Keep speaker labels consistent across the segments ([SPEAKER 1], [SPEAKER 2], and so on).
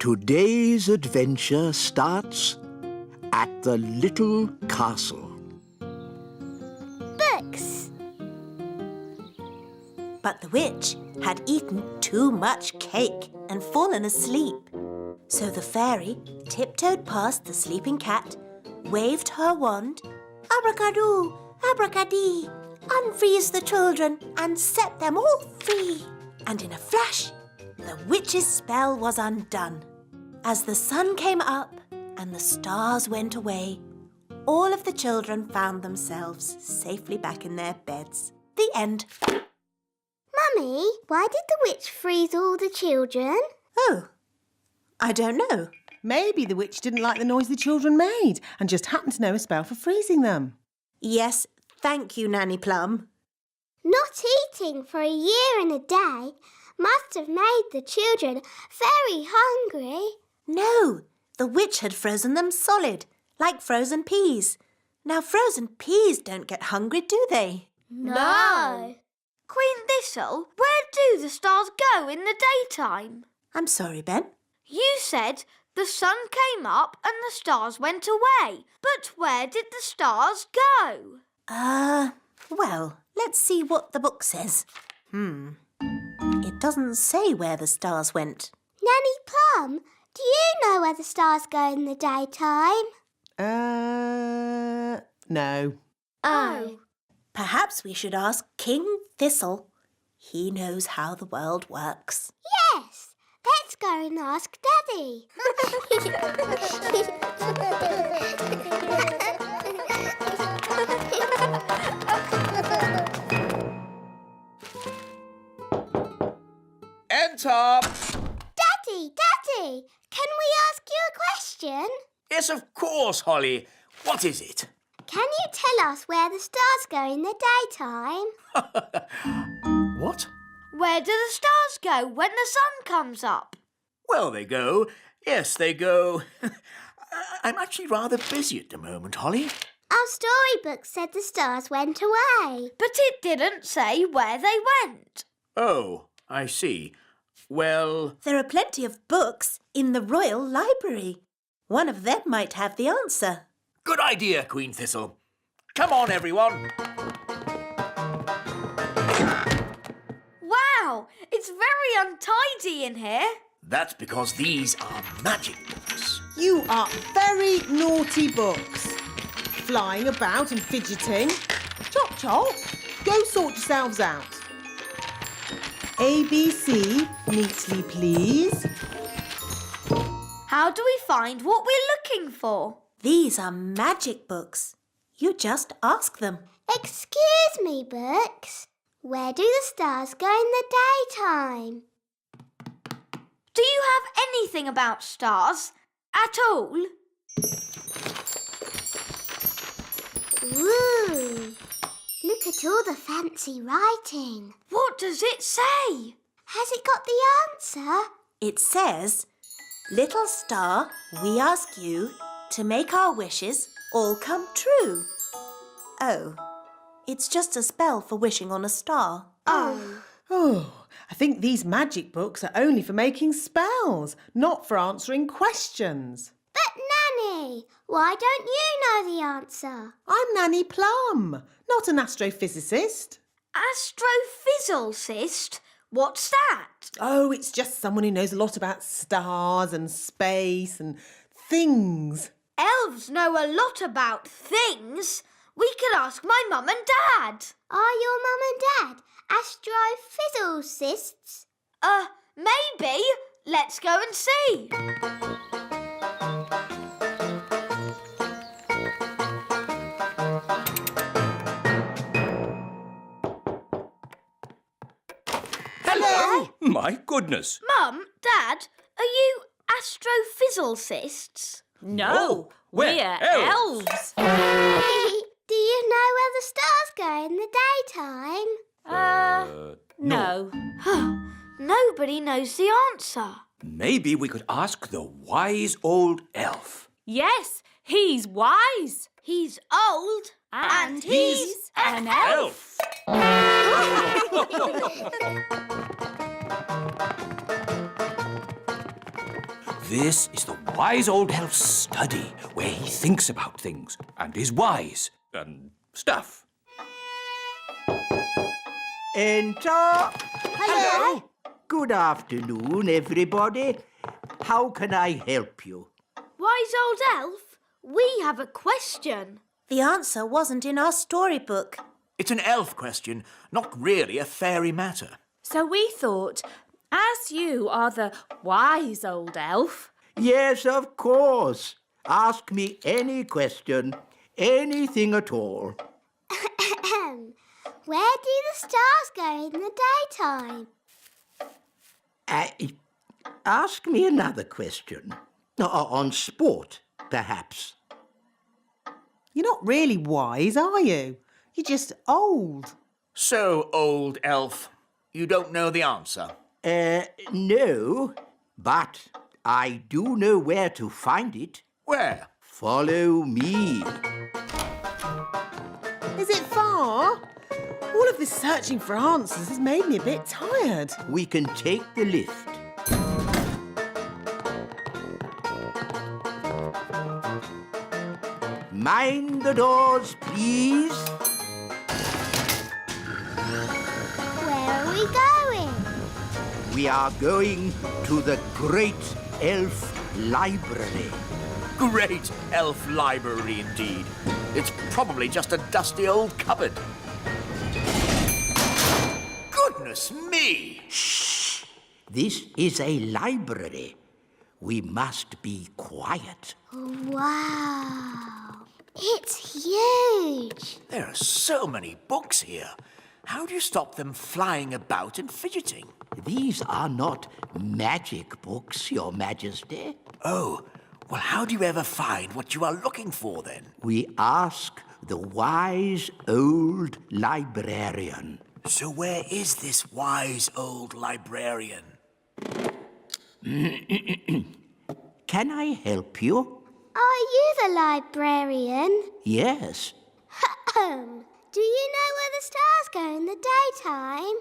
[SPEAKER 1] Today's adventure starts at the little castle.
[SPEAKER 2] Books.
[SPEAKER 3] But the witch had eaten too much cake and fallen asleep. So the fairy tiptoed past the sleeping cat, waved her wand, abracadoo, abracadee, unfreeze the children and set them all free. And in a flash, the witch's spell was undone. As the sun came up and the stars went away, all of the children found themselves safely back in their beds. The end.
[SPEAKER 2] Mummy, why did the witch freeze all the children?
[SPEAKER 3] Oh, I don't know.
[SPEAKER 4] Maybe the witch didn't like the noise the children made and just happened to know a spell for freezing them.
[SPEAKER 3] Yes, thank you, Nanny Plum.
[SPEAKER 2] Not eating for a year and a day must have made the children very hungry.
[SPEAKER 3] No, the witch had frozen them solid, like frozen peas. Now, frozen peas don't get hungry, do they?
[SPEAKER 2] No.
[SPEAKER 5] Queen Thistle, where do the stars go in the daytime?
[SPEAKER 3] I'm sorry, Ben.
[SPEAKER 5] You said the sun came up and the stars went away. But where did the stars go?
[SPEAKER 3] Well, let's see what the book says. It doesn't say where the stars went.
[SPEAKER 2] Nanny Plum, do you know where the stars go in the daytime?
[SPEAKER 4] No.
[SPEAKER 2] Oh.
[SPEAKER 3] Perhaps we should ask King Thistle. He knows how the world works.
[SPEAKER 2] Yes, let's go and ask Daddy.
[SPEAKER 6] Enter!
[SPEAKER 2] Daddy, can we ask you a question?
[SPEAKER 6] Yes, of course, Holly. What is it?
[SPEAKER 2] Can you tell us where the stars go in the daytime?
[SPEAKER 6] What?
[SPEAKER 5] Where do the stars go when the sun comes up?
[SPEAKER 6] Well, they go. Yes, they go. I'm actually rather busy at the moment, Holly.
[SPEAKER 2] Our storybook said the stars went away.
[SPEAKER 5] But it didn't say where they went.
[SPEAKER 6] Oh, I see. Well,
[SPEAKER 3] There are plenty of books in the Royal Library. One of them might have the answer.
[SPEAKER 6] good idea, Queen Thistle. Come on, everyone.
[SPEAKER 5] Wow, it's very untidy in here.
[SPEAKER 6] That's because these are magic books.
[SPEAKER 4] You are very naughty books. Flying about and fidgeting. Chop, chop. Go sort yourselves out. ABC, neatly please.
[SPEAKER 5] How do we find what we're looking for?
[SPEAKER 3] These are magic books. You just ask them.
[SPEAKER 2] Excuse me, books. Where do the stars go in the daytime?
[SPEAKER 5] Do you have anything about stars at all?
[SPEAKER 2] Ooh, look at all the fancy writing.
[SPEAKER 5] What does it say?
[SPEAKER 2] Has it got the answer?
[SPEAKER 3] It says, "Little star, we ask you to make our wishes all come true." Oh, it's just a spell for wishing on a star.
[SPEAKER 4] Oh, I think these magic books are only for making spells, not for answering questions.
[SPEAKER 2] But Nanny, why don't you know the answer?
[SPEAKER 4] I'm Nanny Plum, not an astrophysicist.
[SPEAKER 5] Astrophysicist? What's that?
[SPEAKER 4] Oh, it's just someone who knows a lot about stars and space and things.
[SPEAKER 5] Elves know a lot about things. We could ask my mum and dad.
[SPEAKER 2] Are your mum and dad astrophysicists?
[SPEAKER 5] Maybe. Let's go and see.
[SPEAKER 6] Hello! My goodness.
[SPEAKER 5] Mum, Dad, are you astrophysicists?
[SPEAKER 7] No,
[SPEAKER 6] we're
[SPEAKER 7] elves.
[SPEAKER 2] Do you know where the stars go in the daytime?
[SPEAKER 7] No.
[SPEAKER 5] Nobody knows the answer.
[SPEAKER 6] Maybe we could ask the wise old elf.
[SPEAKER 7] Yes, he's wise.
[SPEAKER 5] He's old.
[SPEAKER 7] And he's an elf.
[SPEAKER 8] This is the wise old elf's study, where he thinks about things and is wise and stuff.
[SPEAKER 1] Enter.
[SPEAKER 2] Hello.
[SPEAKER 1] Good afternoon, everybody. How can I help you?
[SPEAKER 5] Wise old elf, we have a question.
[SPEAKER 3] The answer wasn't in our storybook.
[SPEAKER 6] It's an elf question, not really a fairy matter.
[SPEAKER 7] So we thought, as you are the wise old elf,
[SPEAKER 1] Yes, of course. Ask me any question, anything at all.
[SPEAKER 2] Where do the stars go in the daytime?
[SPEAKER 1] Ask me another question. On sport, perhaps.
[SPEAKER 4] You're not really wise, are you? You're just old.
[SPEAKER 6] So, old elf, you don't know the answer?
[SPEAKER 1] No, but I do know where to find it.
[SPEAKER 6] Where?
[SPEAKER 1] Follow me.
[SPEAKER 4] Is it far? All of this searching for answers has made me a bit tired.
[SPEAKER 1] We can take the lift. Mind the doors, please.
[SPEAKER 2] Where are we going?
[SPEAKER 1] We are going to the Great Elf Library.
[SPEAKER 6] Great elf library indeed. It's probably just a dusty old cupboard. Goodness me!
[SPEAKER 1] Shh! This is a library. We must be quiet.
[SPEAKER 2] Wow. It's huge.
[SPEAKER 6] There are so many books here. How do you stop them flying about and fidgeting?
[SPEAKER 1] These are not magic books, Your Majesty.
[SPEAKER 6] Oh, well, how do you ever find what you are looking for, then?
[SPEAKER 1] We ask the wise old librarian.
[SPEAKER 6] So where is this wise old librarian?
[SPEAKER 1] Can I help you?
[SPEAKER 2] Are you the librarian?
[SPEAKER 1] Yes.
[SPEAKER 2] Do you know where the stars go in the daytime?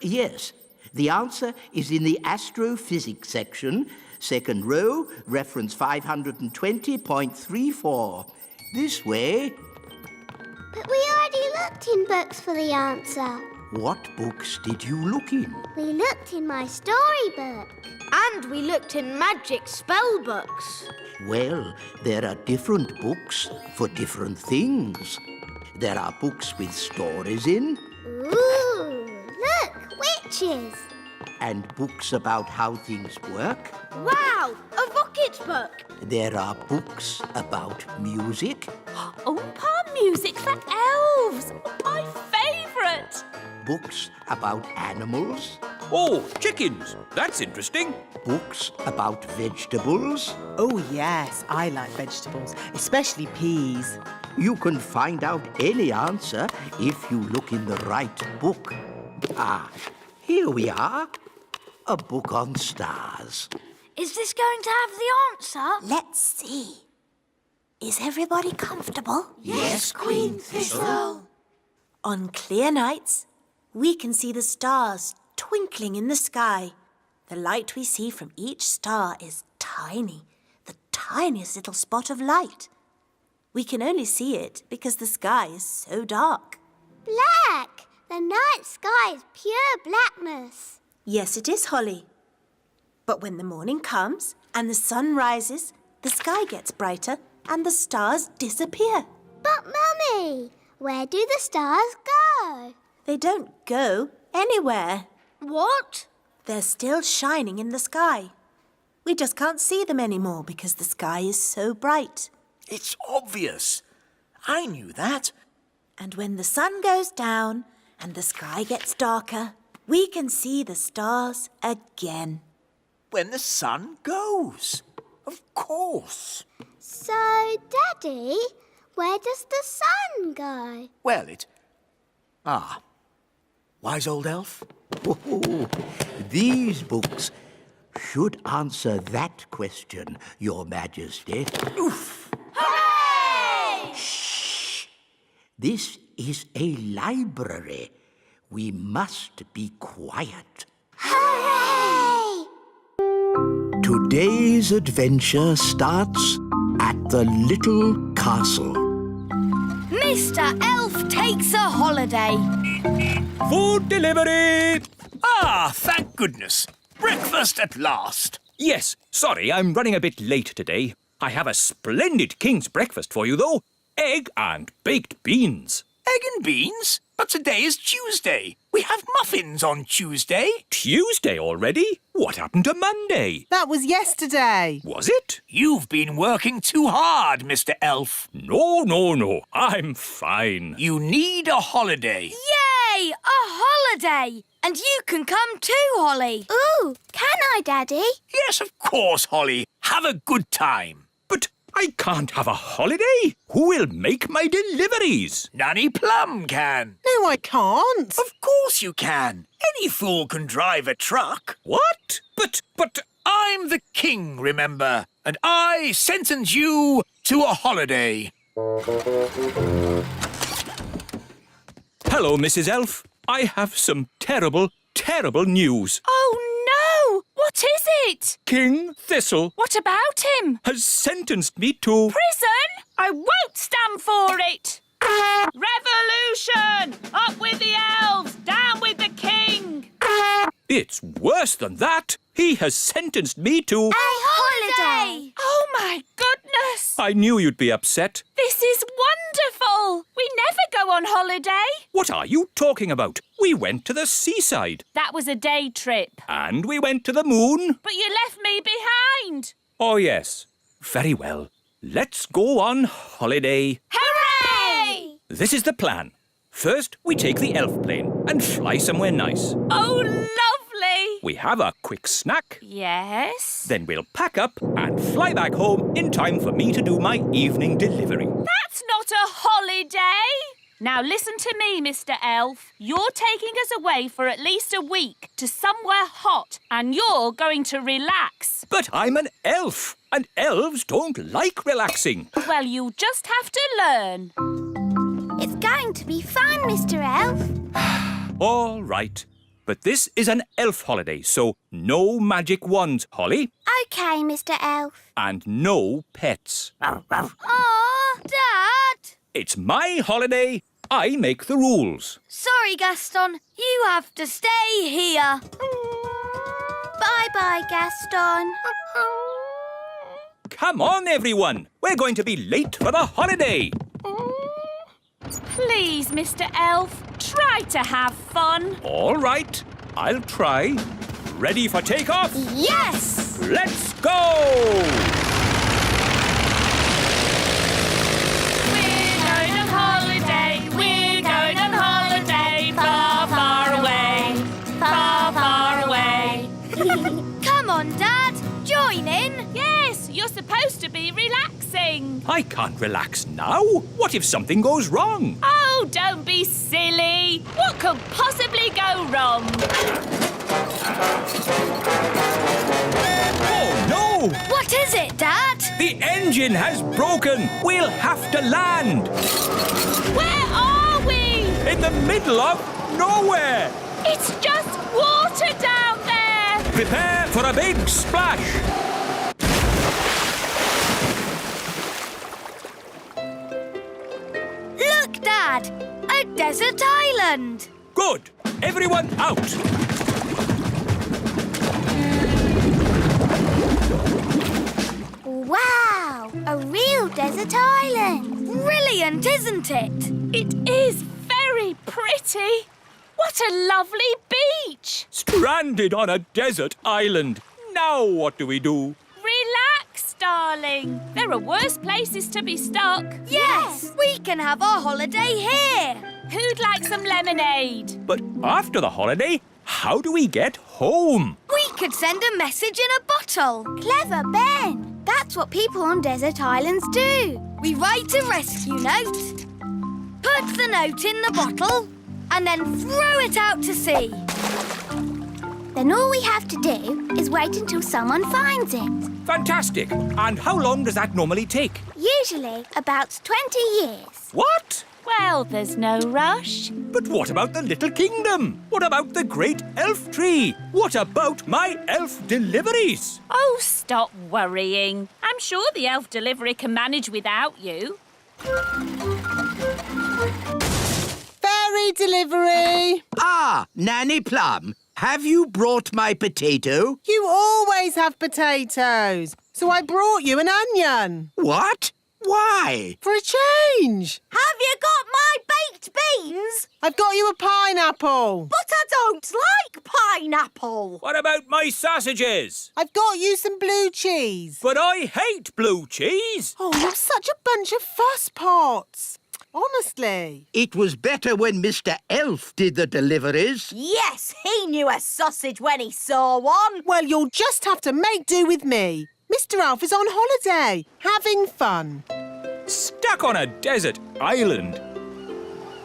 [SPEAKER 1] Yes. The answer is in the astrophysics section, second row, reference 520.34. This way.
[SPEAKER 2] But we already looked in books for the answer.
[SPEAKER 1] What books did you look in?
[SPEAKER 2] We looked in my storybook.
[SPEAKER 5] And we looked in magic spell books.
[SPEAKER 1] Well, there are different books for different things. There are books with stories in,
[SPEAKER 2] Ooh, look, witches.
[SPEAKER 1] and books about how things work.
[SPEAKER 5] Wow, a rocket book.
[SPEAKER 1] There are books about music,
[SPEAKER 7] Oompa music for elves, my favourite.
[SPEAKER 1] books about animals,
[SPEAKER 8] Oh, chickens. That's interesting.
[SPEAKER 1] books about vegetables.
[SPEAKER 4] Oh, yes, I like vegetables, especially peas.
[SPEAKER 1] You can find out any answer if you look in the right book. Ah, here we are. A book on stars.
[SPEAKER 5] Is this going to have the answer?
[SPEAKER 3] Let's see. Is everybody comfortable?
[SPEAKER 6] Yes, Queen Thistle.
[SPEAKER 3] On clear nights, we can see the stars twinkling in the sky. The light we see from each star is tiny, the tiniest little spot of light. We can only see it because the sky is so dark.
[SPEAKER 2] Black. The night sky is pure blackness.
[SPEAKER 3] Yes, it is, Holly. But when the morning comes and the sun rises, the sky gets brighter and the stars disappear.
[SPEAKER 2] But, Mummy, where do the stars go?
[SPEAKER 3] They don't go anywhere.
[SPEAKER 5] What?
[SPEAKER 3] They're still shining in the sky. We just can't see them anymore because the sky is so bright.
[SPEAKER 6] It's obvious. I knew that.
[SPEAKER 3] And when the sun goes down and the sky gets darker, we can see the stars again.
[SPEAKER 6] When the sun goes. Of course.
[SPEAKER 2] So, Daddy, where does the sun go?
[SPEAKER 6] Well, wise old elf?
[SPEAKER 1] Oh, these books should answer that question, Your Majesty.
[SPEAKER 6] Oof!
[SPEAKER 1] Shh! This is a library. We must be quiet.
[SPEAKER 2] Hooray!
[SPEAKER 1] Today's adventure starts at the little castle.
[SPEAKER 5] Mr. Elf takes a holiday.
[SPEAKER 8] Food delivery!
[SPEAKER 6] Ah, thank goodness. Breakfast at last.
[SPEAKER 8] Yes, sorry, I'm running a bit late today. I have a splendid king's breakfast for you, though. Egg and baked beans.
[SPEAKER 6] Egg and beans? But today is Tuesday. We have muffins on Tuesday.
[SPEAKER 8] Tuesday already? What happened to Monday?
[SPEAKER 4] That was yesterday.
[SPEAKER 8] Was it?
[SPEAKER 6] You've been working too hard, Mr. Elf.
[SPEAKER 8] No. I'm fine.
[SPEAKER 6] You need a holiday.
[SPEAKER 5] Yay! A holiday! And you can come too, Holly.
[SPEAKER 2] Ooh, can I, Daddy?
[SPEAKER 6] Yes, of course, Holly. Have a good time.
[SPEAKER 8] But I can't have a holiday. Who will make my deliveries?
[SPEAKER 6] Nanny Plum can.
[SPEAKER 4] No, I can't.
[SPEAKER 6] Of course you can. Any fool can drive a truck.
[SPEAKER 8] What? But...
[SPEAKER 6] I'm the king, remember, and I sentence you to a holiday.
[SPEAKER 8] Hello, Mrs. Elf. I have some terrible news.
[SPEAKER 7] Oh, no! What is it?
[SPEAKER 8] King Thistle
[SPEAKER 7] What about him?
[SPEAKER 8] has sentenced me to...
[SPEAKER 7] Prison? I won't stand for it! Revolution! Up with the elves! Down with the king!
[SPEAKER 8] It's worse than that. He has sentenced me to...
[SPEAKER 2] A holiday!
[SPEAKER 7] Oh, my goodness!
[SPEAKER 8] I knew you'd be upset.
[SPEAKER 7] This is wonderful! We never go on holiday.
[SPEAKER 8] What are you talking about? We went to the seaside.
[SPEAKER 7] That was a day trip.
[SPEAKER 8] And we went to the moon.
[SPEAKER 7] But you left me behind.
[SPEAKER 8] Oh, yes. Very well. Let's go on holiday.
[SPEAKER 7] Hooray!
[SPEAKER 8] This is the plan. First, we take the elf plane and fly somewhere nice.
[SPEAKER 7] Oh, lovely!
[SPEAKER 8] We have a quick snack.
[SPEAKER 7] Yes?
[SPEAKER 8] Then we'll pack up and fly back home in time for me to do my evening delivery.
[SPEAKER 7] That's not a holiday! Now listen to me, Mr. Elf. You're taking us away for at least a week to somewhere hot, and you're going to relax.
[SPEAKER 8] But I'm an elf, and elves don't like relaxing.
[SPEAKER 7] Well, you'll just have to learn.
[SPEAKER 2] It's going to be fun, Mr. Elf.
[SPEAKER 8] All right. But this is an elf holiday, so no magic wands, Holly.
[SPEAKER 2] OK, Mr. Elf.
[SPEAKER 8] And no pets.
[SPEAKER 5] Aw, Dad!
[SPEAKER 8] It's my holiday. I make the rules.
[SPEAKER 5] Sorry, Gaston. You have to stay here.
[SPEAKER 2] Bye-bye, Gaston.
[SPEAKER 8] Come on, everyone. We're going to be late for the holiday.
[SPEAKER 7] Please, Mr. Elf, try to have fun.
[SPEAKER 8] All right. I'll try. Ready for takeoff?
[SPEAKER 5] Yes!
[SPEAKER 8] Let's go!
[SPEAKER 7] We're going on holiday. We're going on holiday. Far, far away. Far, far away.
[SPEAKER 5] Come on, Dad. Join in.
[SPEAKER 7] Yes, you're supposed to be relaxing.
[SPEAKER 8] I can't relax now. What if something goes wrong?
[SPEAKER 7] Oh, don't be silly. What could possibly go wrong?
[SPEAKER 8] Oh, no!
[SPEAKER 5] What is it, Dad?
[SPEAKER 8] The engine has broken. We'll have to land.
[SPEAKER 7] Where are we?
[SPEAKER 8] In the middle of nowhere.
[SPEAKER 7] It's just water down there.
[SPEAKER 8] Prepare for a big splash.
[SPEAKER 5] Look, Dad. A desert island.
[SPEAKER 8] Good. Everyone out.
[SPEAKER 2] Wow, a real desert island.
[SPEAKER 5] Brilliant, isn't it?
[SPEAKER 7] It is very pretty. What a lovely beach.
[SPEAKER 8] Stranded on a desert island. Now what do we do?
[SPEAKER 7] Relax, darling. There are worse places to be stuck.
[SPEAKER 5] Yes, we can have our holiday here.
[SPEAKER 7] Who'd like some lemonade?
[SPEAKER 8] But after the holiday, how do we get home?
[SPEAKER 5] We could send a message in a bottle.
[SPEAKER 2] Clever, Ben. That's what people on desert islands do.
[SPEAKER 5] We write a rescue note, put the note in the bottle, and then throw it out to sea.
[SPEAKER 2] Then all we have to do is wait until someone finds it.
[SPEAKER 8] Fantastic. And how long does that normally take?
[SPEAKER 2] Usually about 20 years.
[SPEAKER 8] What?
[SPEAKER 7] Well, there's no rush.
[SPEAKER 8] But what about the little kingdom? What about the great elf tree? What about my elf deliveries?
[SPEAKER 7] Oh, stop worrying. I'm sure the elf delivery can manage without you.
[SPEAKER 4] Fairy delivery.
[SPEAKER 1] Ah, Nanny Plum, have you brought my potato?
[SPEAKER 4] You always have potatoes, so I brought you an onion.
[SPEAKER 1] What? Why?
[SPEAKER 4] For a change.
[SPEAKER 3] Have you got my baked beans?
[SPEAKER 4] I've got you a pineapple.
[SPEAKER 3] But I don't like pineapple.
[SPEAKER 8] What about my sausages?
[SPEAKER 4] I've got you some blue cheese.
[SPEAKER 8] But I hate blue cheese.
[SPEAKER 4] Oh, you're such a bunch of fusspots. Honestly.
[SPEAKER 1] It was better when Mr. Elf did the deliveries.
[SPEAKER 3] Yes, he knew a sausage when he saw one.
[SPEAKER 4] Well, you'll just have to make do with me. Mr. Elf is on holiday, having fun.
[SPEAKER 8] Stuck on a desert island.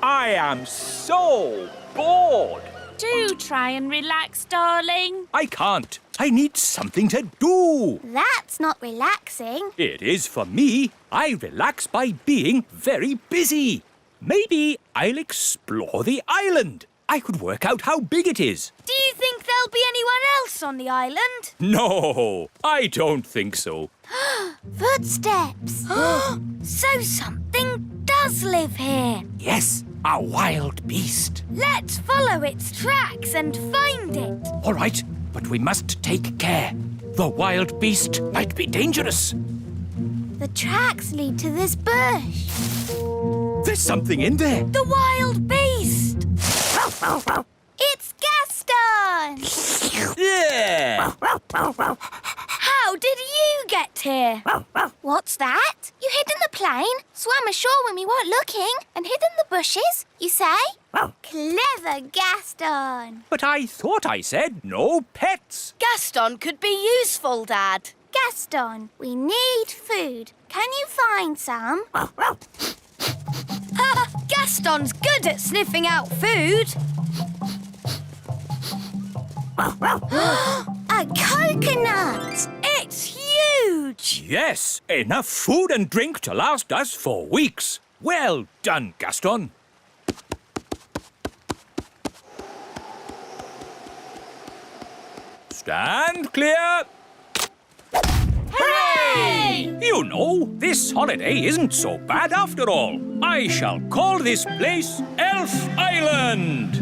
[SPEAKER 8] I am so bored.
[SPEAKER 7] Do try and relax, darling.
[SPEAKER 8] I can't. I need something to do.
[SPEAKER 2] That's not relaxing.
[SPEAKER 8] It is for me. I relax by being very busy. Maybe I'll explore the island. I could work out how big it is.
[SPEAKER 5] Do you think there'll be anyone else on the island?
[SPEAKER 8] No, I don't think so.
[SPEAKER 2] Footsteps.
[SPEAKER 5] So something does live here.
[SPEAKER 8] Yes, a wild beast.
[SPEAKER 5] Let's follow its tracks and find it.
[SPEAKER 8] All right, but we must take care. The wild beast might be dangerous.
[SPEAKER 2] The tracks lead to this bush.
[SPEAKER 8] There's something in there.
[SPEAKER 5] The wild beast.
[SPEAKER 2] It's Gaston!
[SPEAKER 8] Yeah!
[SPEAKER 5] How did you get here?
[SPEAKER 2] What's that? You hid in the plane, swam ashore when we weren't looking, and hid in the bushes, you say? Clever Gaston!
[SPEAKER 8] But I thought I said no pets.
[SPEAKER 5] Gaston could be useful, Dad.
[SPEAKER 2] Gaston, we need food. Can you find some?
[SPEAKER 5] Gaston's good at sniffing out food.
[SPEAKER 2] A coconut!
[SPEAKER 5] It's huge.
[SPEAKER 8] Yes, enough food and drink to last us for weeks. Well done, Gaston. Stand clear.
[SPEAKER 5] Hooray!
[SPEAKER 8] You know, this holiday isn't so bad after all. I shall call this place Elf Island.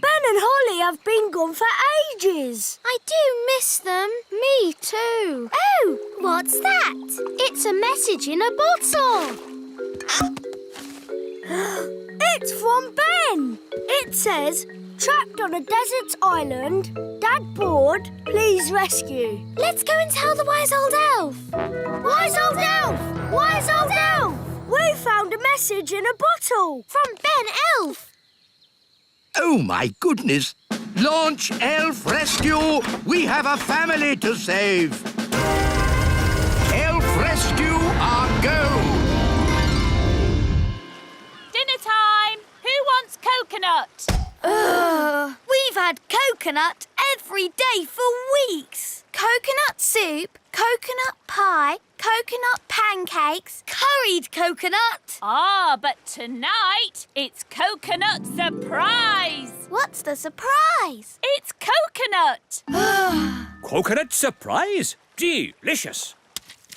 [SPEAKER 5] Ben and Holly have been gone for ages.
[SPEAKER 2] I do miss them. Me too. Oh, what's that? It's a message in a bottle.
[SPEAKER 5] It's from Ben. It says, trapped on a desert island, Dad bored, please rescue.
[SPEAKER 2] Let's go and tell the wise old elf.
[SPEAKER 5] Wise old elf! Wise old elf! We found a message in a bottle.
[SPEAKER 2] From Ben Elf.
[SPEAKER 1] Oh, my goodness. Launch Elf Rescue. We have a family to save. Elf Rescue, our go.
[SPEAKER 7] Dinner time. Who wants coconut?
[SPEAKER 5] We've had coconut every day for weeks.
[SPEAKER 2] Coconut soup, coconut pie, coconut pancakes.
[SPEAKER 5] Curried coconut.
[SPEAKER 7] Ah, but tonight it's coconut surprise.
[SPEAKER 2] What's the surprise?
[SPEAKER 7] It's coconut.
[SPEAKER 8] Coconut surprise? Delicious.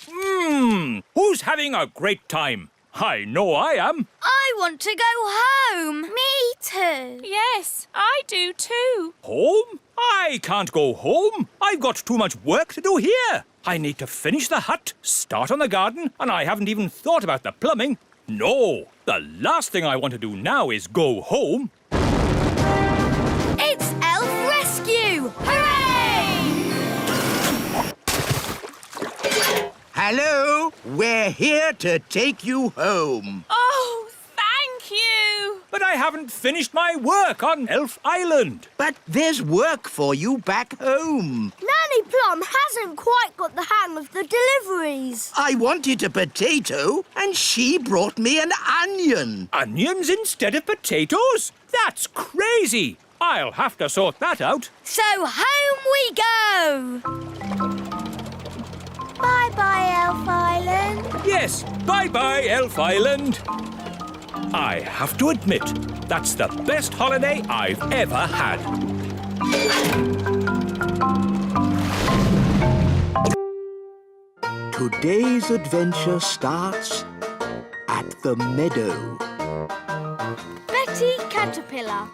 [SPEAKER 8] Who's having a great time? I know I am.
[SPEAKER 5] I want to go home.
[SPEAKER 2] Me too.
[SPEAKER 7] Yes, I do too.
[SPEAKER 8] Home? I can't go home. I've got too much work to do here. I need to finish the hut, start on the garden, and I haven't even thought about the plumbing. No, the last thing I want to do now is go home.
[SPEAKER 5] It's Elf Rescue! Hooray!
[SPEAKER 1] Hello, we're here to take you home.
[SPEAKER 7] Oh, thank you.
[SPEAKER 8] But I haven't finished my work on Elf Island.
[SPEAKER 1] But there's work for you back home.
[SPEAKER 5] Nanny Plum hasn't quite got the hang of the deliveries.
[SPEAKER 1] I wanted a potato, and she brought me an onion.
[SPEAKER 8] Onions instead of potatoes? That's crazy. I'll have to sort that out.
[SPEAKER 5] So home we go.
[SPEAKER 2] Bye-bye, Elf Island.
[SPEAKER 8] Yes, bye-bye, Elf Island. I have to admit, that's the best holiday I've ever had.
[SPEAKER 1] Today's adventure starts at the meadow.
[SPEAKER 5] Betty Caterpillar.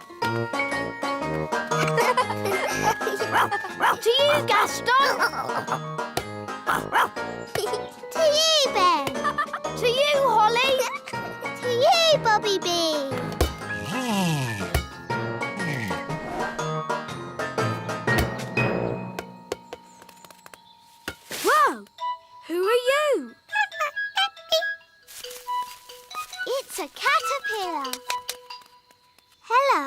[SPEAKER 5] To you, Gaston.
[SPEAKER 2] To you, Ben.
[SPEAKER 5] To you, Holly.
[SPEAKER 2] To you, Bobby Bee.
[SPEAKER 5] Whoa! Who are you?
[SPEAKER 2] It's a caterpillar. Hello.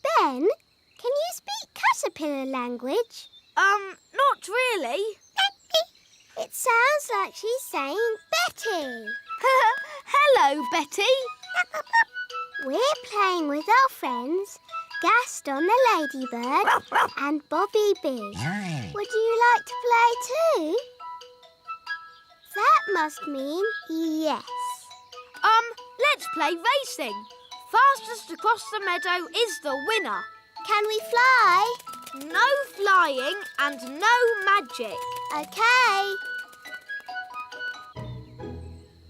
[SPEAKER 2] Ben, can you speak caterpillar language?
[SPEAKER 5] Not really.
[SPEAKER 2] It sounds like she's saying Betty.
[SPEAKER 5] Hello, Betty.
[SPEAKER 2] We're playing with our friends, Gaston the ladybird and Bobby Bee. Would you like to play too? That must mean yes.
[SPEAKER 5] Let's play racing. Fastest across the meadow is the winner.
[SPEAKER 2] Can we fly?
[SPEAKER 5] No flying and no magic.
[SPEAKER 2] Okay.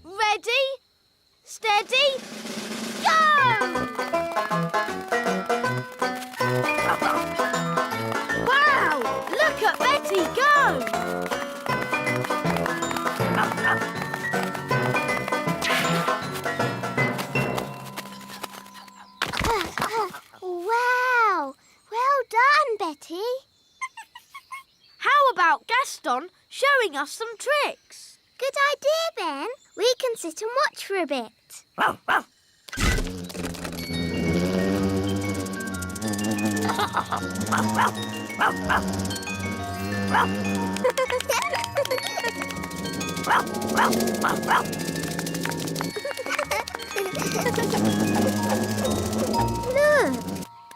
[SPEAKER 5] Ready, steady, go! Wow! Look at Betty go!
[SPEAKER 2] Wow! Well done, Betty.
[SPEAKER 5] How about Gaston showing us some tricks?
[SPEAKER 2] Good idea, Ben. We can sit and watch for a bit. Look,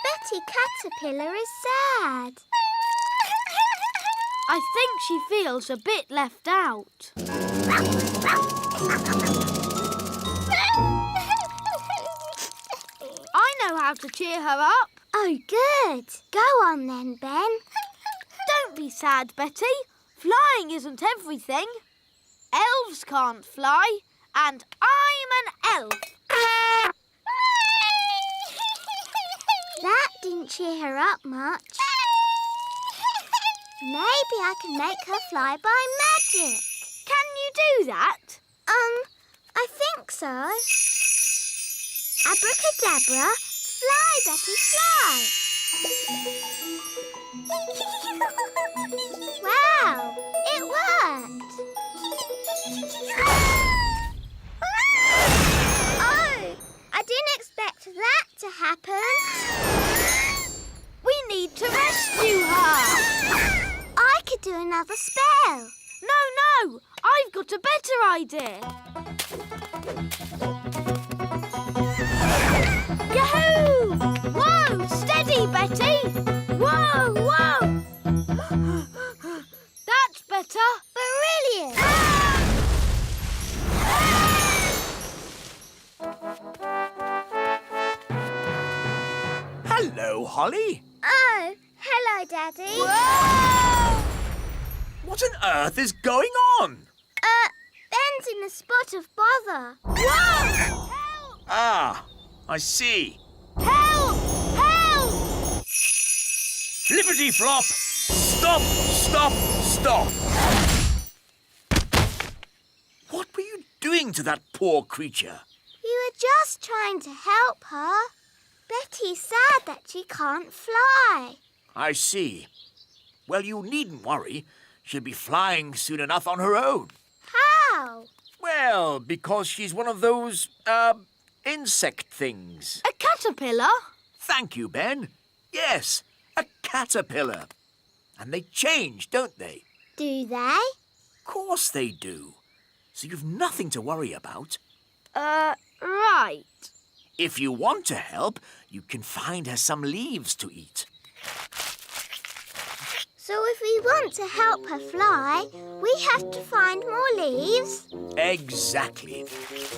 [SPEAKER 2] Betty Caterpillar is sad.
[SPEAKER 5] I think she feels a bit left out. I know how to cheer her up.
[SPEAKER 2] Oh, good. Go on then, Ben.
[SPEAKER 5] Don't be sad, Betty. Flying isn't everything. Elves can't fly, and I'm an elf.
[SPEAKER 2] That didn't cheer her up much. Maybe I can make her fly by magic.
[SPEAKER 5] Can you do that?
[SPEAKER 2] I think so. Abracadabra, fly, Betty, fly. Wow, it worked. Oh, I didn't expect that to happen.
[SPEAKER 5] We need to rescue her.
[SPEAKER 2] I could do another spell.
[SPEAKER 5] No, I've got a better idea. Yahoo! Whoa, steady, Betty. Whoa. That's better.
[SPEAKER 2] Brilliant.
[SPEAKER 6] Hello, Holly.
[SPEAKER 2] Oh, hello, Daddy.
[SPEAKER 5] Whoa!
[SPEAKER 6] What on earth is going on?
[SPEAKER 2] Ben's in a spot of bother.
[SPEAKER 5] Whoa!
[SPEAKER 6] Ah, I see.
[SPEAKER 5] Help!
[SPEAKER 6] Flippity-flop! Stop! What were you doing to that poor creature?
[SPEAKER 2] We were just trying to help her. Betty's sad that she can't fly.
[SPEAKER 6] I see. Well, you needn't worry. She'll be flying soon enough on her own.
[SPEAKER 2] How?
[SPEAKER 6] Well, because she's one of those, insect things.
[SPEAKER 5] A caterpillar?
[SPEAKER 6] Thank you, Ben. Yes, a caterpillar. And they change, don't they?
[SPEAKER 2] Do they?
[SPEAKER 6] Of course they do. So you've nothing to worry about.
[SPEAKER 5] Right.
[SPEAKER 6] If you want to help, you can find her some leaves to eat.
[SPEAKER 2] So if we want want to help her fly, we have to find more leaves.
[SPEAKER 6] Exactly.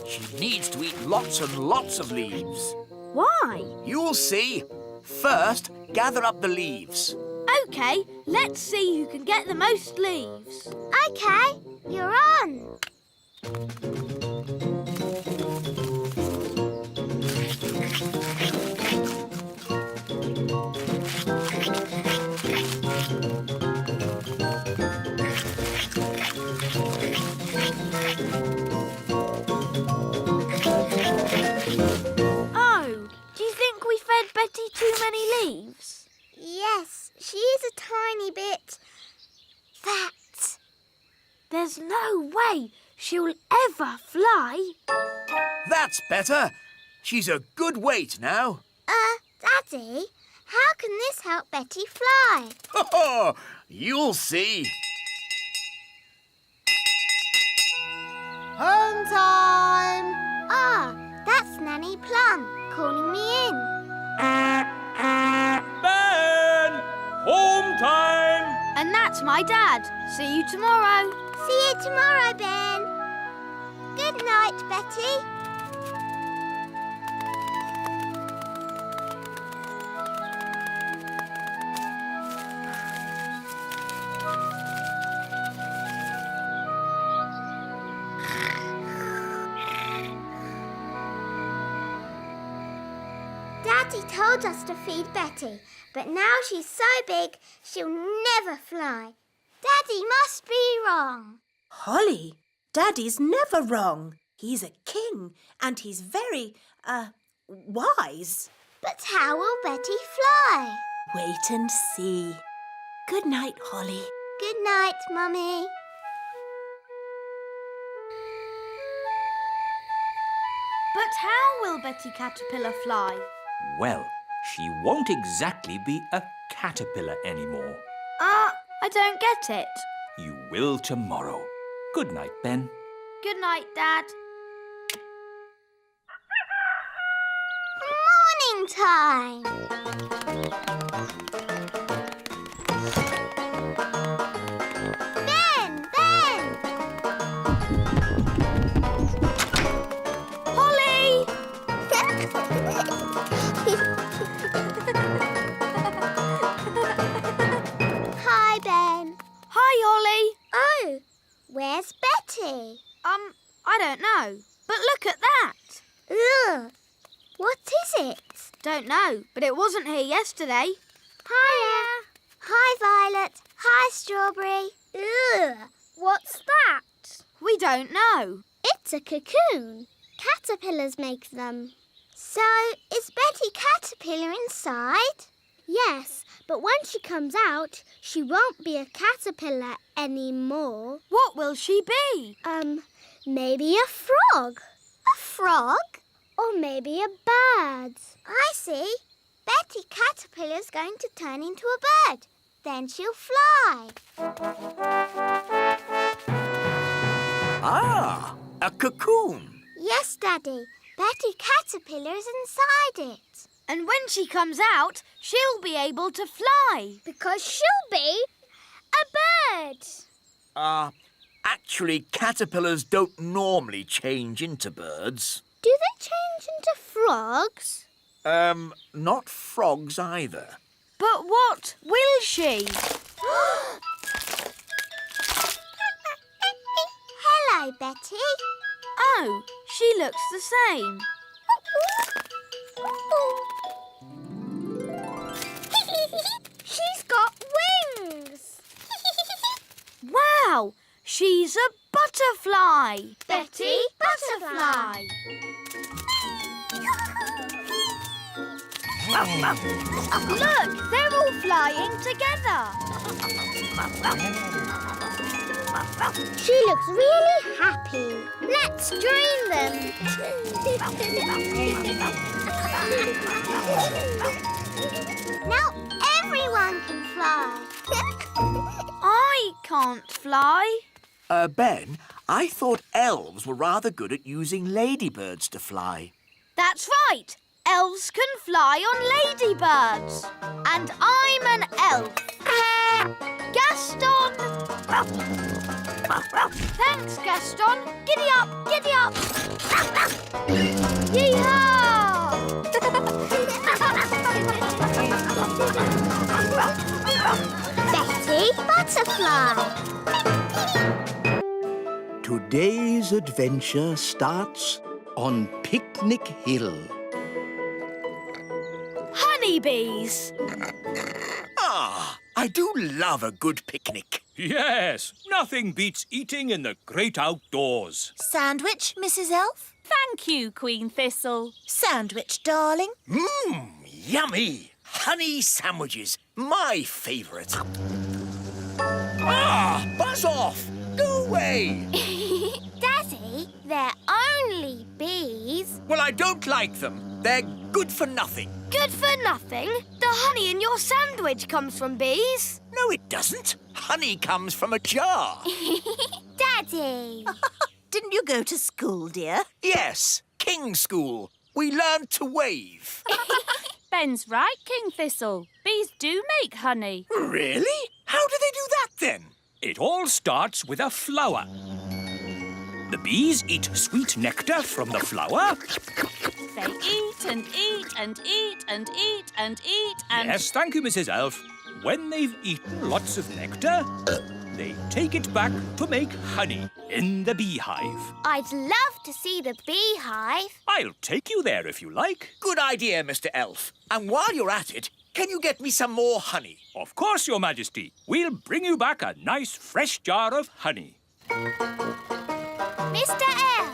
[SPEAKER 6] She needs to eat lots and lots of leaves.
[SPEAKER 5] Why?
[SPEAKER 6] You'll see. First, gather up the leaves.
[SPEAKER 5] OK, let's see who can get the most leaves.
[SPEAKER 2] OK, you're on.
[SPEAKER 5] Oh, do you think we fed Betty too many leaves?
[SPEAKER 2] Yes, she is a tiny bit fat.
[SPEAKER 5] There's no way she'll ever fly.
[SPEAKER 6] That's better. She's a good weight now.
[SPEAKER 2] Daddy, how can this help Betty fly?
[SPEAKER 6] You'll see.
[SPEAKER 4] Home time!
[SPEAKER 2] Ah, that's Nanny Plum calling me in.
[SPEAKER 8] Ben! Home time!
[SPEAKER 5] And that's my dad. See you tomorrow.
[SPEAKER 2] See you tomorrow, Ben. Good night, Betty. Daddy told us to feed Betty, but now she's so big she'll never fly. Daddy must be wrong.
[SPEAKER 3] Holly, Daddy's never wrong. He's a king and he's very, wise.
[SPEAKER 2] But how will Betty fly?
[SPEAKER 3] Wait and see. Good night, Holly.
[SPEAKER 2] Good night, Mummy.
[SPEAKER 5] But how will Betty Caterpillar fly?
[SPEAKER 8] Well, she won't exactly be a caterpillar anymore.
[SPEAKER 5] I don't get it.
[SPEAKER 8] You will tomorrow. Good night, Ben.
[SPEAKER 5] Good night, Dad.
[SPEAKER 2] Morning time. Ben!
[SPEAKER 5] Holly!
[SPEAKER 2] Hi, Ben.
[SPEAKER 5] Hi, Holly.
[SPEAKER 2] Oh, where's Betty?
[SPEAKER 5] I don't know. But look at that.
[SPEAKER 2] Ugh. What is it?
[SPEAKER 5] Don't know, but it wasn't here yesterday.
[SPEAKER 2] Hiya. Hi, Violet. Hi, Strawberry. Ugh. What's that?
[SPEAKER 5] We don't know.
[SPEAKER 2] It's a cocoon. Caterpillars make them. So, is Betty Caterpillar inside? Yes, but when she comes out, she won't be a caterpillar anymore.
[SPEAKER 5] What will she be?
[SPEAKER 2] Maybe a frog. A frog? Or maybe a bird. I see. Betty Caterpillar's going to turn into a bird. Then she'll fly.
[SPEAKER 6] Ah, a cocoon.
[SPEAKER 2] Yes, Daddy. Betty Caterpillar is inside it.
[SPEAKER 5] And when she comes out, she'll be able to fly.
[SPEAKER 2] Because she'll be a bird.
[SPEAKER 6] Actually, caterpillars don't normally change into birds.
[SPEAKER 2] Do they change into frogs?
[SPEAKER 6] Not frogs either.
[SPEAKER 5] But what will she?
[SPEAKER 2] Hello, Betty.
[SPEAKER 5] Oh, she looks the same.
[SPEAKER 2] She's got wings.
[SPEAKER 5] Wow, she's a butterfly.
[SPEAKER 2] Betty Butterfly.
[SPEAKER 5] Look, they're all flying together.
[SPEAKER 2] She looks really happy. Let's join them. Now everyone can fly.
[SPEAKER 5] I can't fly.
[SPEAKER 6] Ben, I thought elves were rather good at using ladybirds to fly.
[SPEAKER 5] That's right. Elves can fly on ladybirds. And I'm an elf. Gaston! Thanks, Gaston. Giddy up, giddy up. Yee-haw!
[SPEAKER 2] Betty Butterfly.
[SPEAKER 1] Today's adventure starts on Picnic Hill.
[SPEAKER 5] Honeybees.
[SPEAKER 6] Ah, I do love a good picnic.
[SPEAKER 8] Yes, nothing beats eating in the great outdoors.
[SPEAKER 3] Sandwich, Mrs. Elf?
[SPEAKER 7] Thank you, Queen Thistle.
[SPEAKER 3] Sandwich, darling.
[SPEAKER 6] Mmm, yummy. Honey sandwiches, my favourite. Ah, buzz off. Go away.
[SPEAKER 2] Daddy, they're only bees.
[SPEAKER 6] Well, I don't like them. They're good for nothing.
[SPEAKER 5] Good for nothing. The honey in your sandwich comes from bees.
[SPEAKER 6] No, it doesn't. Honey comes from a jar.
[SPEAKER 2] Daddy.
[SPEAKER 3] Didn't you go to school, dear?
[SPEAKER 6] Yes, King's School. We learned to wave.
[SPEAKER 7] Ben's right, King Thistle. Bees do make honey.
[SPEAKER 6] Really? How do they do that then?
[SPEAKER 8] It all starts with a flower. The bees eat sweet nectar from the flower.
[SPEAKER 7] They eat and eat and eat and eat and eat and...
[SPEAKER 8] Yes, thank you, Mrs. Elf. When they've eaten lots of nectar, they take it back to make honey in the beehive.
[SPEAKER 2] I'd love to see the beehive.
[SPEAKER 8] I'll take you there if you like.
[SPEAKER 6] Good idea, Mr. Elf. And while you're at it, can you get me some more honey?
[SPEAKER 8] Of course, Your Majesty. We'll bring you back a nice fresh jar of honey.
[SPEAKER 2] Mr.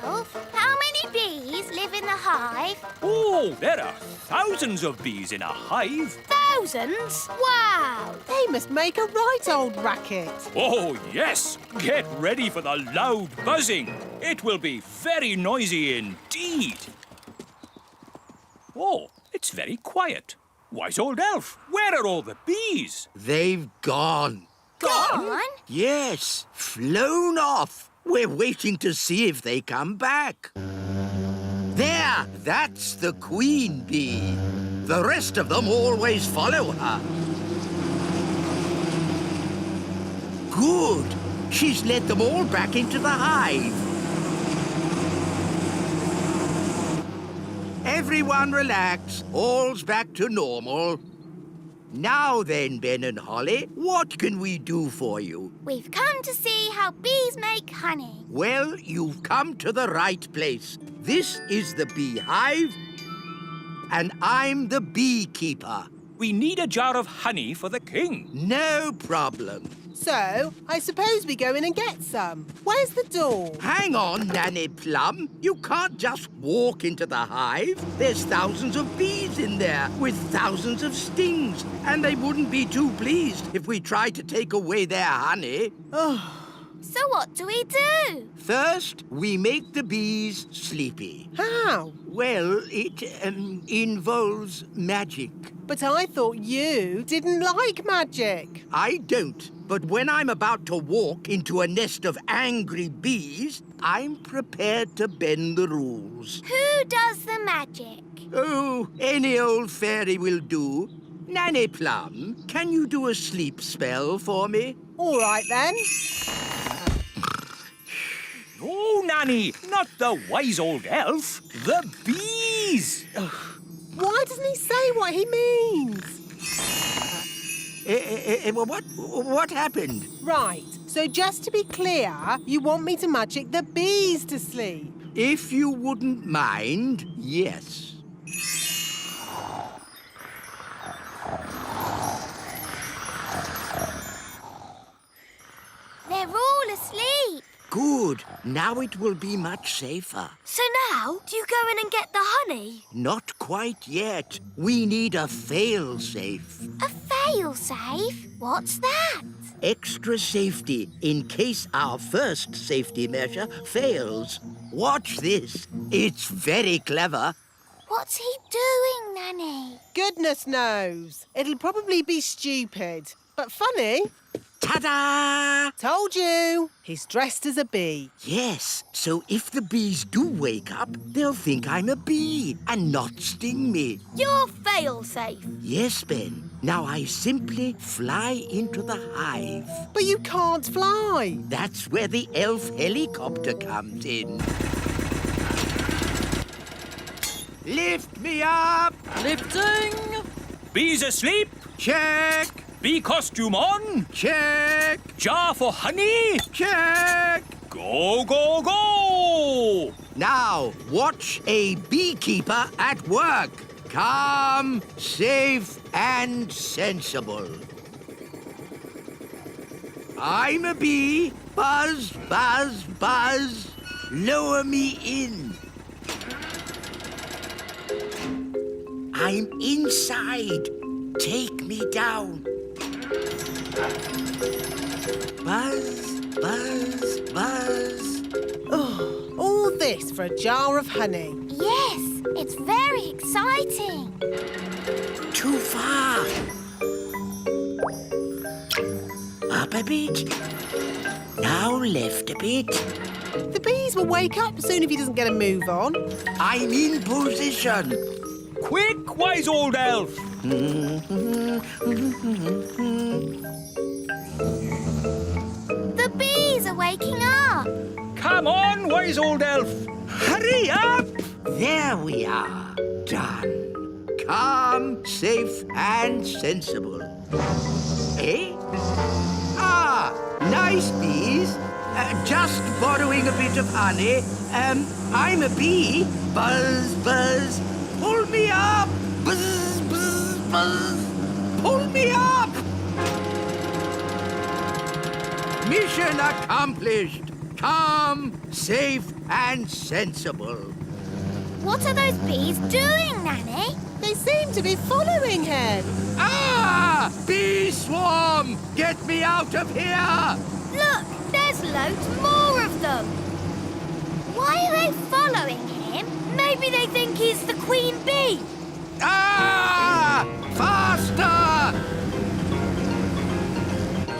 [SPEAKER 2] Elf, how many bees live in the hive?
[SPEAKER 8] Oh, there are thousands of bees in a hive.
[SPEAKER 5] Thousands? Wow!
[SPEAKER 4] They must make a right old racket.
[SPEAKER 8] Oh, yes. Get ready for the loud buzzing. It will be very noisy indeed. Oh, it's very quiet. Wise old elf, where are all the bees?
[SPEAKER 1] They've gone.
[SPEAKER 2] Gone?
[SPEAKER 1] Yes, flown off. We're waiting to see if they come back. There, that's the queen bee. The rest of them always follow her. Good. She's led them all back into the hive. Everyone relax. All's back to normal. Now then, Ben and Holly, what can we do for you?
[SPEAKER 2] We've come to see how bees make honey.
[SPEAKER 1] Well, you've come to the right place. This is the beehive, and I'm the beekeeper.
[SPEAKER 8] We need a jar of honey for the king.
[SPEAKER 1] No problem.
[SPEAKER 4] So, I suppose we go in and get some. Where's the door?
[SPEAKER 1] Hang on, Nanny Plum. You can't just walk into the hive. There's thousands of bees in there with thousands of stings, and they wouldn't be too pleased if we tried to take away their honey.
[SPEAKER 2] So what do we do?
[SPEAKER 1] First, we make the bees sleepy.
[SPEAKER 4] How?
[SPEAKER 1] Well, it involves magic.
[SPEAKER 4] But I thought you didn't like magic.
[SPEAKER 1] I don't. But when I'm about to walk into a nest of angry bees, I'm prepared to bend the rules.
[SPEAKER 2] Who does the magic?
[SPEAKER 1] Oh, any old fairy will do. Nanny Plum, can you do a sleep spell for me?
[SPEAKER 4] All right, then.
[SPEAKER 8] No, Nanny, not the wise old elf. The bees.
[SPEAKER 4] Why doesn't he say what he means?
[SPEAKER 1] What happened?
[SPEAKER 4] Right, so just to be clear, you want me to magic the bees to sleep?
[SPEAKER 1] If you wouldn't mind, yes.
[SPEAKER 2] They're all asleep.
[SPEAKER 1] Good. Now it will be much safer.
[SPEAKER 5] So now, do you go in and get the honey?
[SPEAKER 1] Not quite yet. We need a fail-safe.
[SPEAKER 2] A fail-safe? What's that?
[SPEAKER 1] Extra safety in case our first safety measure fails. Watch this. It's very clever.
[SPEAKER 2] What's he doing, Nanny?
[SPEAKER 4] Goodness knows. It'll probably be stupid. But funny.
[SPEAKER 1] Ta-da!
[SPEAKER 4] Told you. He's dressed as a bee.
[SPEAKER 1] Yes, so if the bees do wake up, they'll think I'm a bee and not sting me.
[SPEAKER 5] You're fail-safe.
[SPEAKER 1] Yes, Ben. Now I simply fly into the hive.
[SPEAKER 4] But you can't fly.
[SPEAKER 1] That's where the elf helicopter comes in. Lift me up!
[SPEAKER 7] Lifting.
[SPEAKER 8] Bees asleep?
[SPEAKER 1] Check!
[SPEAKER 8] Bee costume on?
[SPEAKER 1] Check!
[SPEAKER 8] Jar for honey?
[SPEAKER 1] Check!
[SPEAKER 8] Go, go, go!
[SPEAKER 1] Now, watch a beekeeper at work. Calm, safe, and sensible. I'm a bee. Buzz, buzz, buzz. Lower me in. I'm inside. Take me down. Buzz, buzz, buzz.
[SPEAKER 4] Oh, all this for a jar of honey.
[SPEAKER 2] Yes, it's very exciting.
[SPEAKER 1] Too far. Up a bit. Now left a bit.
[SPEAKER 4] The bees will wake up soon if he doesn't get a move on.
[SPEAKER 1] I'm in position.
[SPEAKER 8] Quick, wise old elf!
[SPEAKER 2] The bees are waking up.
[SPEAKER 8] Come on, wise old elf! Hurry up!
[SPEAKER 1] There we are. Done. Calm, safe, and sensible. Eh? Ah, nice bees. Just borrowing a bit of honey. I'm a bee. Buzz, buzz. Pull me up. Buzz, buzz, buzz. Pull me up. Mission accomplished. Calm, safe, and sensible.
[SPEAKER 2] What are those bees doing, Nanny?
[SPEAKER 4] They seem to be following him.
[SPEAKER 1] Ah! Bee swarm! Get me out of here!
[SPEAKER 5] Look, there's loads more of them.
[SPEAKER 2] Why are they following him?
[SPEAKER 5] Maybe they think he's the queen bee.
[SPEAKER 1] Ah! Faster!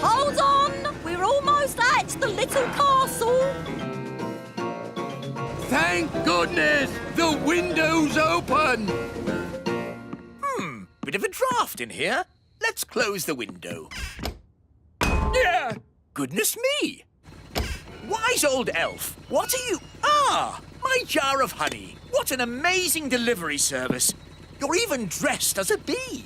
[SPEAKER 7] Hold on. We're almost at the little castle.
[SPEAKER 1] Thank goodness! The window's open!
[SPEAKER 6] Bit of a draft in here. Let's close the window. Yeah! Goodness me! Wise old elf, what are you... Ah! My jar of honey. What an amazing delivery service. You're even dressed as a bee.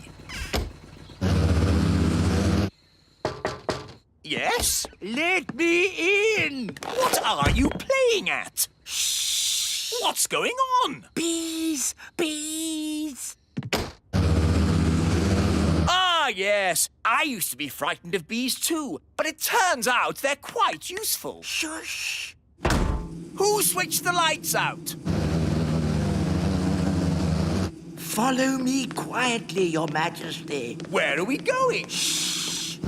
[SPEAKER 6] Yes?
[SPEAKER 1] Let me in!
[SPEAKER 6] What are you playing at? Shh! What's going on?
[SPEAKER 1] Bees! Bees!
[SPEAKER 6] Ah, yes. I used to be frightened of bees too, but it turns out they're quite useful.
[SPEAKER 1] Shush!
[SPEAKER 6] Who switched the lights out?
[SPEAKER 1] Follow me quietly, Your Majesty.
[SPEAKER 6] Where are we going? Shh!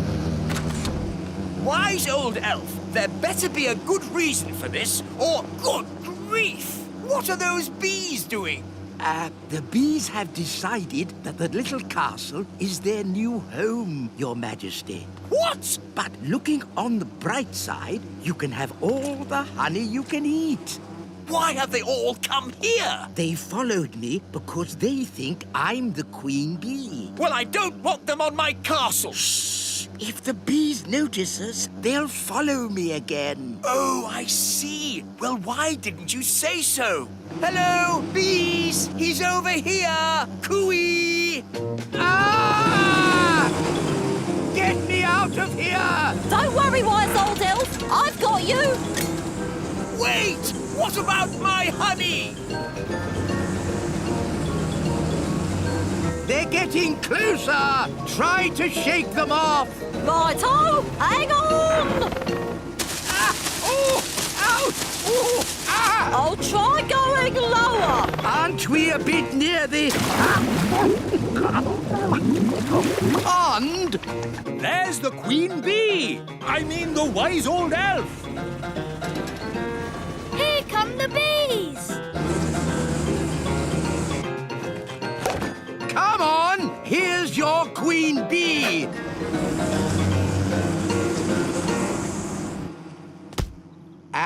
[SPEAKER 6] Wise old elf, there better be a good reason for this, or good grief! What are those bees doing?
[SPEAKER 1] The bees have decided that the little castle is their new home, Your Majesty.
[SPEAKER 6] What?
[SPEAKER 1] But looking on the bright side, you can have all the honey you can eat.
[SPEAKER 6] Why have they all come here?
[SPEAKER 1] They followed me because they think I'm the queen bee.
[SPEAKER 6] Well, I don't want them on my castle.
[SPEAKER 1] Shh! If the bees notice us, they'll follow me again.
[SPEAKER 6] Oh, I see. Well, why didn't you say so? Hello, bees! He's over here! Cooey!
[SPEAKER 1] Ah! Get me out of here!
[SPEAKER 7] Don't worry, wise old elf. I've got you.
[SPEAKER 6] Wait! What about my honey?
[SPEAKER 1] They're getting closer! Try to shake them off!
[SPEAKER 7] Righto, hang on.
[SPEAKER 1] Ah! Oh! Ouch! Oh! Ah!
[SPEAKER 7] I'll try going lower.
[SPEAKER 1] Aren't we a bit near the... pond?
[SPEAKER 8] There's the queen bee! I mean the wise old elf!
[SPEAKER 5] Here come the bees.
[SPEAKER 1] Come on! Here's your queen bee!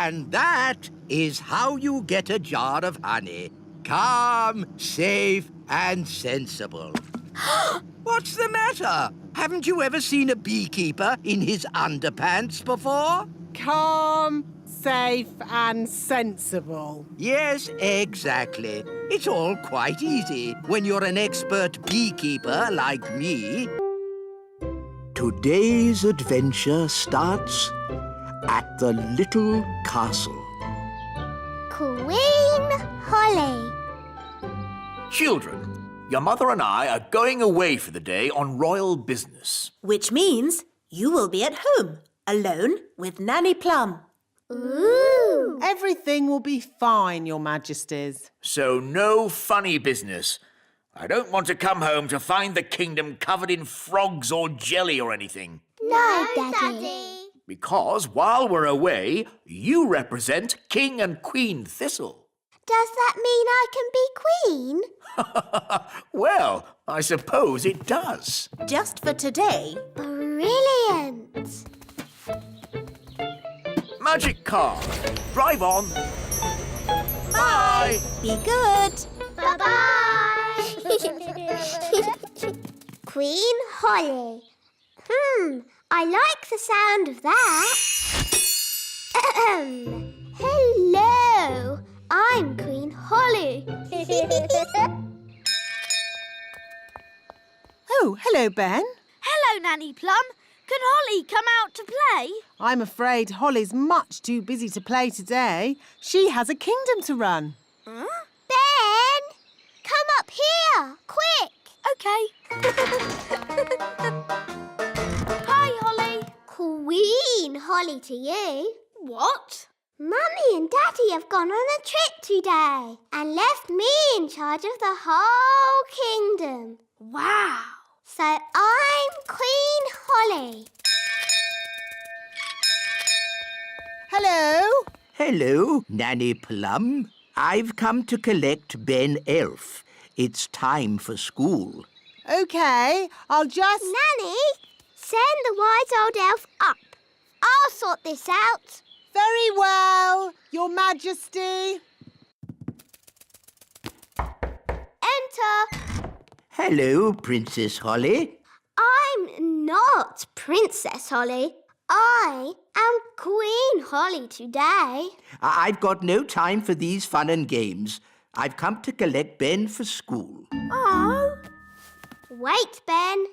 [SPEAKER 1] And that is how you get a jar of honey. Calm, safe, and sensible. What's the matter? Haven't you ever seen a beekeeper in his underpants before?
[SPEAKER 4] Calm, safe and sensible.
[SPEAKER 1] Yes, exactly. It's all quite easy when you're an expert beekeeper like me. Today's adventure starts at the little castle.
[SPEAKER 2] Queen Holly.
[SPEAKER 6] Children, your mother and I are going away for the day on royal business.
[SPEAKER 3] Which means you will be at home, alone with Nanny Plum.
[SPEAKER 2] Ooh.
[SPEAKER 4] Everything will be fine, Your Majesties.
[SPEAKER 6] So no funny business. I don't want to come home to find the kingdom covered in frogs or jelly or anything.
[SPEAKER 2] No, Daddy.
[SPEAKER 6] Because while we're away, you represent King and Queen Thistle.
[SPEAKER 2] Does that mean I can be queen?
[SPEAKER 6] Well, I suppose it does.
[SPEAKER 3] Just for today.
[SPEAKER 2] Brilliant.
[SPEAKER 6] Magic car. Drive on. Bye.
[SPEAKER 3] Be good.
[SPEAKER 2] Bye-bye. Queen Holly. I like the sound of that. Hello, I'm Queen Holly.
[SPEAKER 4] Oh, hello, Ben.
[SPEAKER 5] Hello, Nanny Plum. Can Holly come out to play?
[SPEAKER 4] I'm afraid Holly's much too busy to play today. She has a kingdom to run.
[SPEAKER 2] Ben, come up here, quick.
[SPEAKER 5] OK. Hi, Holly.
[SPEAKER 2] Queen Holly to you.
[SPEAKER 5] What?
[SPEAKER 2] Mummy and Daddy have gone on a trip today and left me in charge of the whole kingdom.
[SPEAKER 5] Wow.
[SPEAKER 2] So I'm Queen Holly.
[SPEAKER 4] Hello.
[SPEAKER 1] Hello, Nanny Plum. I've come to collect Ben Elf. It's time for school.
[SPEAKER 4] OK, I'll just...
[SPEAKER 2] Nanny, send the wise old elf up. I'll sort this out.
[SPEAKER 4] Very well, Your Majesty.
[SPEAKER 2] Enter.
[SPEAKER 1] Hello, Princess Holly.
[SPEAKER 2] I'm not Princess Holly. I am Queen Holly today.
[SPEAKER 1] I've got no time for these fun and games. I've come to collect Ben for school.
[SPEAKER 2] Oh. Wait, Ben.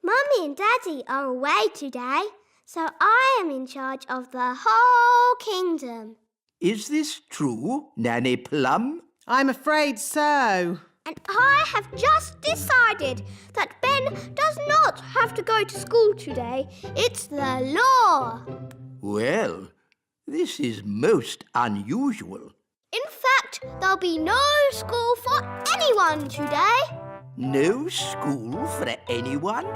[SPEAKER 2] Mummy and Daddy are away today, so I am in charge of the whole kingdom.
[SPEAKER 1] Is this true, Nanny Plum?
[SPEAKER 4] I'm afraid so.
[SPEAKER 2] And I have just decided that Ben does not have to go to school today. It's the law.
[SPEAKER 1] Well, this is most unusual.
[SPEAKER 2] In fact, there'll be no school for anyone today.
[SPEAKER 1] No school for anyone?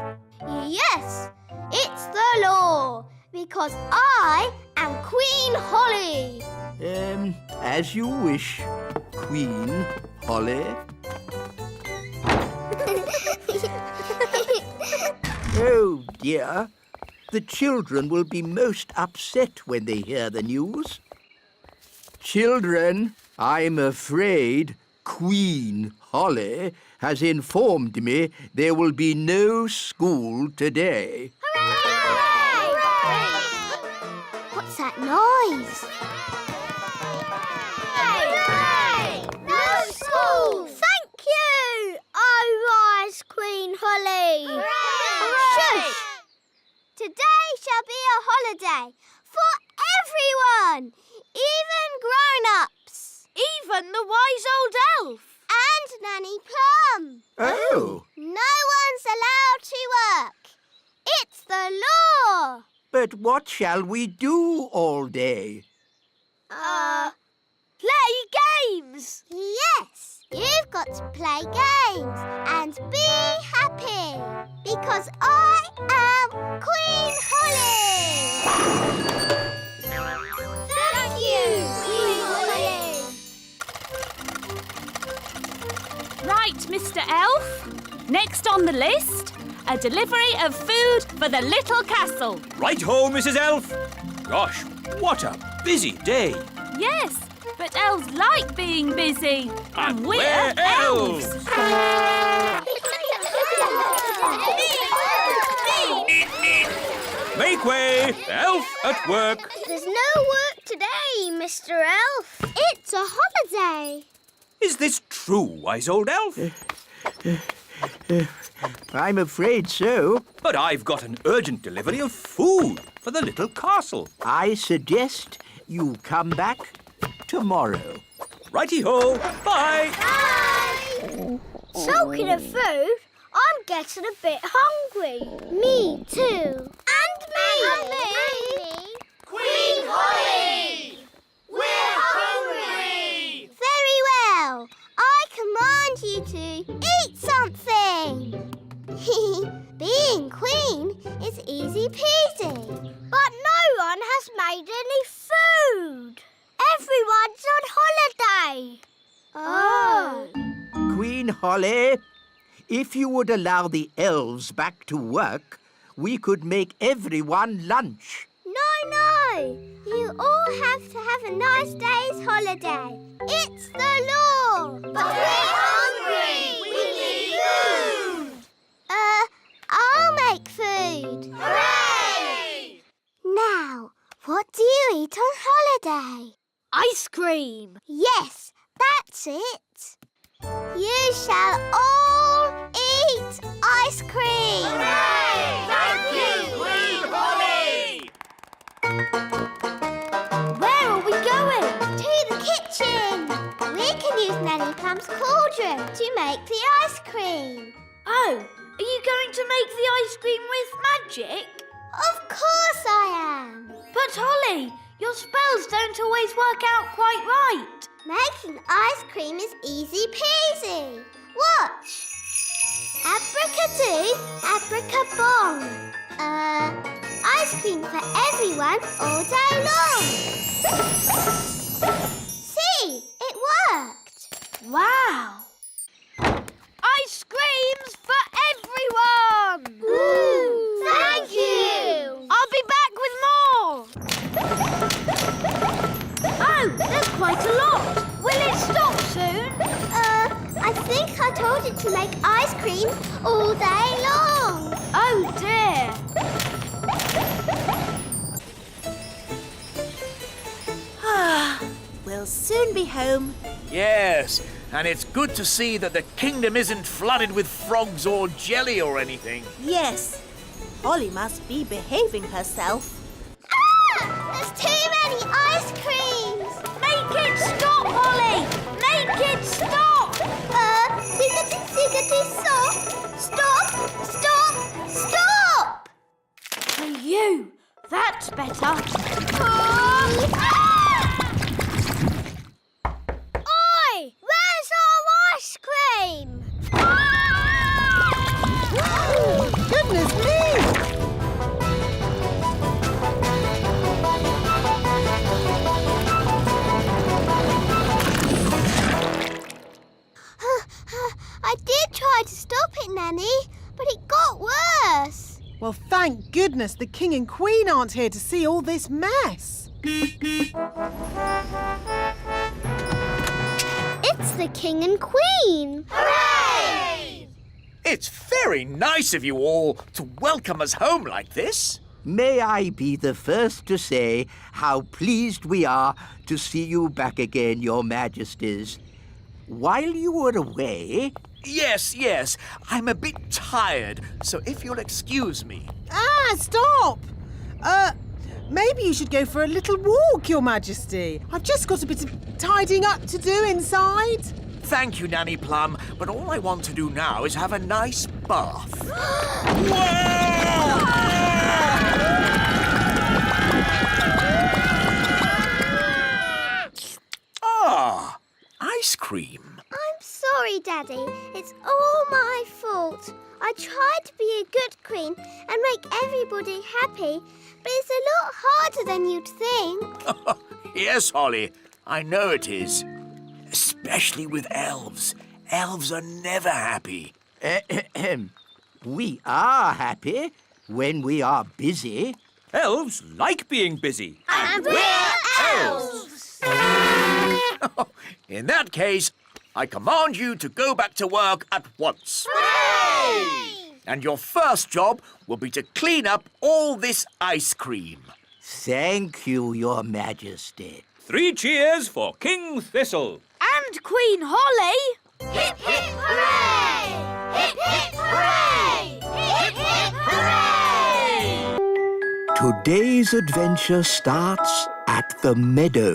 [SPEAKER 2] Yes, it's the law, because I am Queen Holly.
[SPEAKER 1] As you wish, Queen Holly. Oh, dear. The children will be most upset when they hear the news. Children, I'm afraid Queen Holly has informed me there will be no school today.
[SPEAKER 2] Hooray! Hooray! What's that noise? Hooray! No school! Thank you! Oh, rise, Queen Holly! Hooray! Shush! Today shall be a holiday for everyone, even grown-ups.
[SPEAKER 5] Even the wise old elf.
[SPEAKER 2] And Nanny Plum.
[SPEAKER 1] Oh,
[SPEAKER 2] No one's allowed to work. It's the law.
[SPEAKER 1] but what shall we do all day?
[SPEAKER 5] Play games.
[SPEAKER 2] Yes, you've got to play games and be happy because I am Queen Holly. Thank you, Queen Holly.
[SPEAKER 7] Right, Mr. Elf. Next on the list, a delivery of food food for the little castle.
[SPEAKER 8] Right-ho, Mrs. Elf. Gosh, what a busy day.
[SPEAKER 7] Yes, but elves like being busy. And we're
[SPEAKER 8] elves. Make way, elf at work.
[SPEAKER 2] There's no work today, Mr. Elf. It's a holiday.
[SPEAKER 8] Is this true, wise old elf?
[SPEAKER 1] I'm afraid so.
[SPEAKER 8] But I've got an urgent delivery of food for the little castle.
[SPEAKER 1] I suggest you come back tomorrow.
[SPEAKER 8] Righty-ho, bye.
[SPEAKER 2] Bye.
[SPEAKER 5] Talking of food, I'm getting a bit hungry.
[SPEAKER 2] Me too. And me. And me.
[SPEAKER 6] Queen Holly! We're hungry!
[SPEAKER 2] Very well. I command you to eat something. Being queen is easy peasy.
[SPEAKER 5] But no one has made any food. Everyone's on holiday.
[SPEAKER 2] Oh.
[SPEAKER 1] Queen Holly, if you would allow the elves back to work, we could make everyone lunch.
[SPEAKER 2] No. You all have to have a nice day's holiday. It's the law. But
[SPEAKER 6] we're hungry. We need food.
[SPEAKER 2] I'll make food.
[SPEAKER 6] Hooray!
[SPEAKER 2] Now, what do you eat on holiday?
[SPEAKER 5] Ice cream.
[SPEAKER 2] Yes, that's it. You shall all eat ice cream.
[SPEAKER 6] Hooray! Thank you, Queen Holly!
[SPEAKER 5] Where are we going?
[SPEAKER 2] To the kitchen. We can use Nanny Plum's cauldron to make the ice cream.
[SPEAKER 5] Oh, are you going to make the ice cream with magic?
[SPEAKER 2] Of course I am.
[SPEAKER 5] But Holly, your spells don't always work out quite right.
[SPEAKER 2] Making ice cream is easy peasy. Watch. Abracadoo, abracabong. Ice cream for everyone all day long. See, it worked.
[SPEAKER 5] Wow. Ice creams for everyone!
[SPEAKER 2] Ooh, thank you.
[SPEAKER 5] I'll be back with more. Oh, there's quite a lot. Will it stop soon?
[SPEAKER 2] I think I told it to make ice cream all day long.
[SPEAKER 5] Oh dear.
[SPEAKER 3] We'll soon be home.
[SPEAKER 6] Yes, and it's good to see that the kingdom isn't flooded with frogs or jelly or anything.
[SPEAKER 3] Yes, Holly must be behaving herself.
[SPEAKER 2] There's too many ice creams.
[SPEAKER 5] Make it stop, Holly! Make it stop!
[SPEAKER 2] Ziggity, stop. Stop, stop, stop.
[SPEAKER 5] And you, that's better.
[SPEAKER 2] Oi, where's our ice cream?
[SPEAKER 4] Goodness me!
[SPEAKER 2] I did try to stop it, Nanny, but it got worse.
[SPEAKER 4] Well, thank goodness the King and Queen aren't here to see all this mess.
[SPEAKER 2] It's the King and Queen.
[SPEAKER 6] Hooray! It's very nice of you all to welcome us home like this.
[SPEAKER 1] May I be the first to say how pleased we are to see you back again, Your Majesties. While you were away...
[SPEAKER 6] Yes. I'm a bit tired, so if you'll excuse me.
[SPEAKER 4] Stop! Maybe you should go for a little walk, Your Majesty. I've just got a bit of tidying up to do inside.
[SPEAKER 6] Thank you, Nanny Plum, but all I want to do now is have a nice bath. Ah, ice cream.
[SPEAKER 2] I'm sorry, Daddy. It's all my fault. I tried to be a good queen and make everybody happy, but it's a lot harder than you'd think.
[SPEAKER 6] Yes, Holly, I know it is. Especially with elves. Elves are never happy.
[SPEAKER 1] We are happy. when we are busy.
[SPEAKER 8] Elves like being busy.
[SPEAKER 2] And we're elves!
[SPEAKER 6] In that case, I command you to go back to work at once.
[SPEAKER 2] Hooray!
[SPEAKER 6] And your first job will be to clean up all this ice cream.
[SPEAKER 1] Thank you, Your Majesty.
[SPEAKER 8] 3 cheers for King Thistle.
[SPEAKER 5] And Queen Holly.
[SPEAKER 2] Hip, hip, hooray! Hip, hip, hooray! Hip, hip, hooray!
[SPEAKER 1] Today's adventure starts at the Meadow.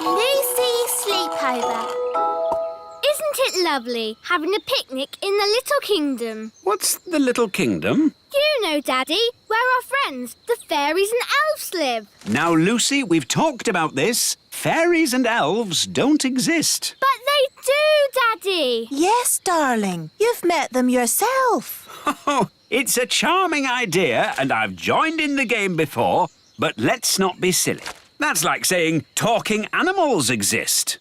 [SPEAKER 2] Lucy's sleepover.
[SPEAKER 5] Isn't it lovely having a picnic in the Little Kingdom?
[SPEAKER 9] What's the little kingdom?
[SPEAKER 5] You know, Daddy, where our friends, the fairies and elves, live.
[SPEAKER 9] Now, Lucy, we've talked about this. Fairies and elves don't exist.
[SPEAKER 5] But they do, Daddy.
[SPEAKER 3] Yes, darling. You've met them yourself.
[SPEAKER 9] Oh, it's a charming idea, and I've joined in the game before, but let's not be silly. That's like saying talking animals exist.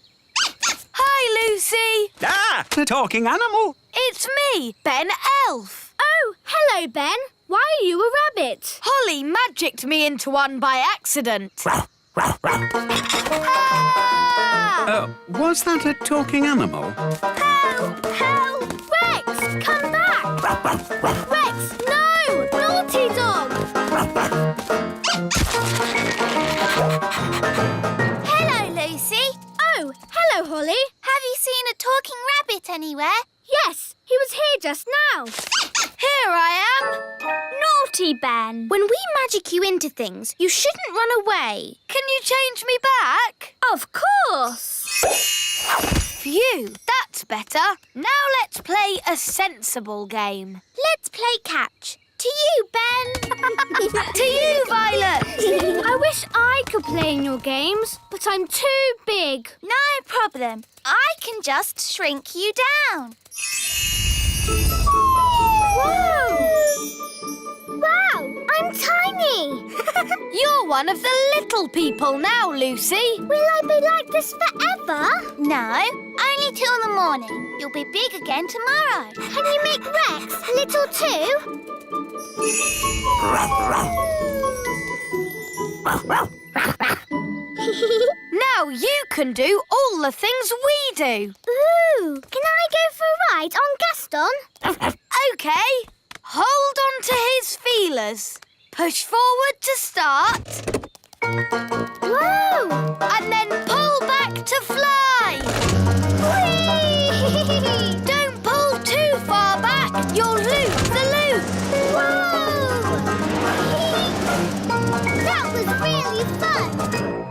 [SPEAKER 5] Hi, Lucy.
[SPEAKER 9] Ah, a talking animal.
[SPEAKER 5] It's me, Ben Elf. Oh, hello, Ben. Why are you a rabbit? Holly magicked me into one by accident.
[SPEAKER 9] Was that a talking animal?
[SPEAKER 5] Help! Help! Rex, come back! Rex, no! Naughty dog!
[SPEAKER 2] Hello, Lucy.
[SPEAKER 5] Oh, hello, Holly.
[SPEAKER 2] Have you seen a talking rabbit anywhere?
[SPEAKER 5] Yes, he was here just now. Here I am. Naughty Ben. When we magic you into things, you shouldn't run away. Can you change me back? Of course. Phew, that's better. Now let's play a sensible game.
[SPEAKER 2] Let's play catch. To you, Ben.
[SPEAKER 5] To you, Violet. I wish I could play in your games, but I'm too big.
[SPEAKER 2] No problem. I can just shrink you down.
[SPEAKER 5] Whoa!
[SPEAKER 2] Wow, I'm tiny.
[SPEAKER 5] You're one of the little people now, Lucy.
[SPEAKER 2] Will I be like this forever? No, only till the morning. You'll be big again tomorrow. Can you make Rex little too?
[SPEAKER 5] Now you can do all the things we do.
[SPEAKER 2] Ooh, can I go for a ride on Gaston?
[SPEAKER 5] OK. Hold on to his feelers. Push forward to start.
[SPEAKER 2] Whoa!
[SPEAKER 5] And then pull back to fly.
[SPEAKER 2] Whee!
[SPEAKER 5] Don't pull too far back. You'll lose the loop.
[SPEAKER 2] Whoa! That was really fun.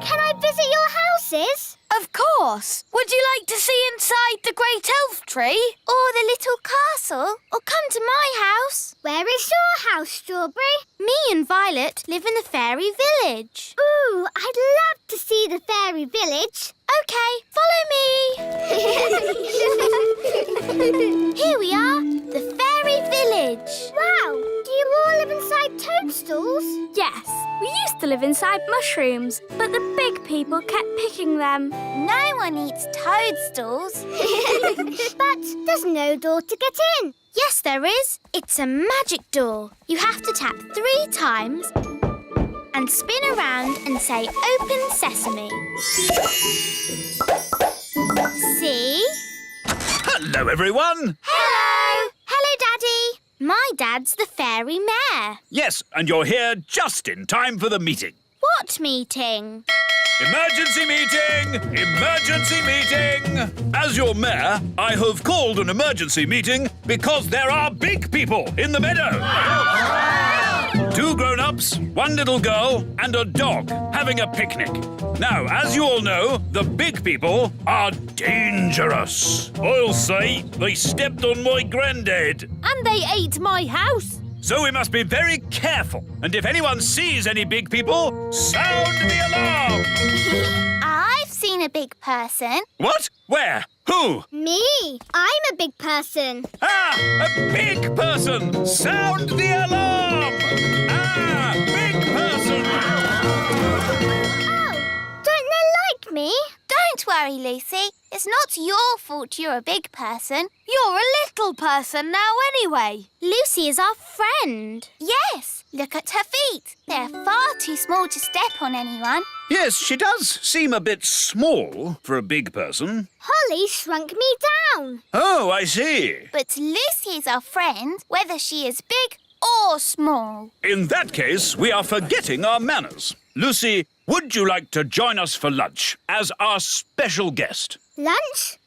[SPEAKER 2] Can I visit your houses?
[SPEAKER 5] Of course. Would you like to see inside the great elf tree?
[SPEAKER 2] Or the little castle? Or come to my house? Where is your house, Strawberry?
[SPEAKER 5] Me and Violet live in the fairy village.
[SPEAKER 2] Ooh, I'd love to see the fairy village.
[SPEAKER 5] OK, follow me.
[SPEAKER 2] Here we are, the fairy village. Wow, do you all live inside toadstools?
[SPEAKER 5] Yes, we used to live inside mushrooms, but the big people kept picking them.
[SPEAKER 2] No one eats toadstools. But there's no door to get in.
[SPEAKER 5] Yes, there is. It's a magic door. You have to tap 3 times and spin around and say, "Open Sesame." See?
[SPEAKER 8] Hello, everyone.
[SPEAKER 5] Hello! Hello, Daddy. My dad's the fairy mayor.
[SPEAKER 8] Yes, and you're here just in time for the meeting.
[SPEAKER 5] What meeting?
[SPEAKER 8] Emergency meeting! Emergency meeting! As your mayor, I have called an emergency meeting because there are big people in the meadow. 2 grown-ups, 1 little girl, and a dog having a picnic. Now, as you all know, the big people are dangerous. I'll say they stepped on my granddad.
[SPEAKER 5] And they ate my house.
[SPEAKER 8] So we must be very careful. And if anyone sees any big people, sound the alarm!
[SPEAKER 2] I've seen a big person.
[SPEAKER 8] What? Where? Who?
[SPEAKER 2] Me. I'm a big person.
[SPEAKER 8] Ah! A big person! Sound the alarm! Ah! Big person!
[SPEAKER 2] Oh, don't they like me?
[SPEAKER 5] Don't Don't worry, Lucy. It's not your fault you're a big person.
[SPEAKER 7] You're a little person now anyway.
[SPEAKER 5] Lucy is our friend. Yes, look at her feet. They're far too small to step on anyone.
[SPEAKER 9] Yes, she does seem a bit small for a big person.
[SPEAKER 2] Holly shrunk me down.
[SPEAKER 9] Oh, I see.
[SPEAKER 5] But Lucy is our friend, whether she is big or small.
[SPEAKER 9] In that case, we are forgetting our manners. Lucy, would you like to join us for lunch as our special guest?
[SPEAKER 2] Lunch?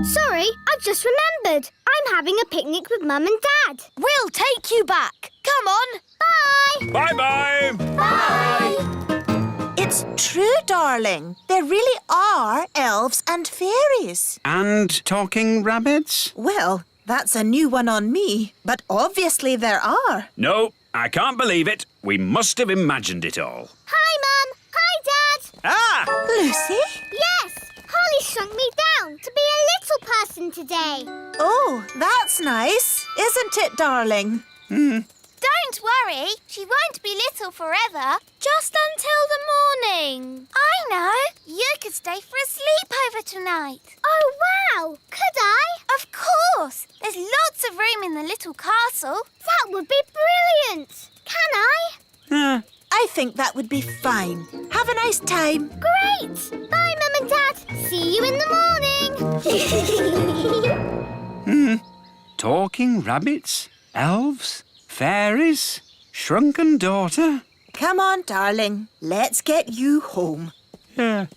[SPEAKER 2] Sorry, I've just remembered. I'm having a picnic with Mum and Dad.
[SPEAKER 7] We'll take you back. Come on.
[SPEAKER 2] Bye.
[SPEAKER 9] Bye-bye.
[SPEAKER 2] Bye.
[SPEAKER 3] It's true, darling. There really are elves and fairies.
[SPEAKER 9] And talking rabbits?
[SPEAKER 3] Well, that's a new one on me, but obviously there are.
[SPEAKER 9] No, I can't believe it. We must have imagined it all.
[SPEAKER 2] Hi, Mum. Hi, Dad.
[SPEAKER 9] Ah!
[SPEAKER 3] Lucy?
[SPEAKER 2] Yes, Holly shrunk me down to be a little person today.
[SPEAKER 3] Oh, that's nice, isn't it, darling?
[SPEAKER 5] Don't worry, she won't be little forever. Just until the morning. I know. You could stay for a sleepover tonight.
[SPEAKER 2] Oh, wow. Could I?
[SPEAKER 5] Of course. There's lots of room in the little castle.
[SPEAKER 2] That would be brilliant. Can I?
[SPEAKER 3] I think that would be fine. Have a nice time.
[SPEAKER 2] Great. Bye, Mum and Dad. See you in the morning.
[SPEAKER 9] Talking rabbits? Elves? Fairies? Shrunken daughter?
[SPEAKER 3] Come on, darling. Let's get you home.
[SPEAKER 9] Yeah.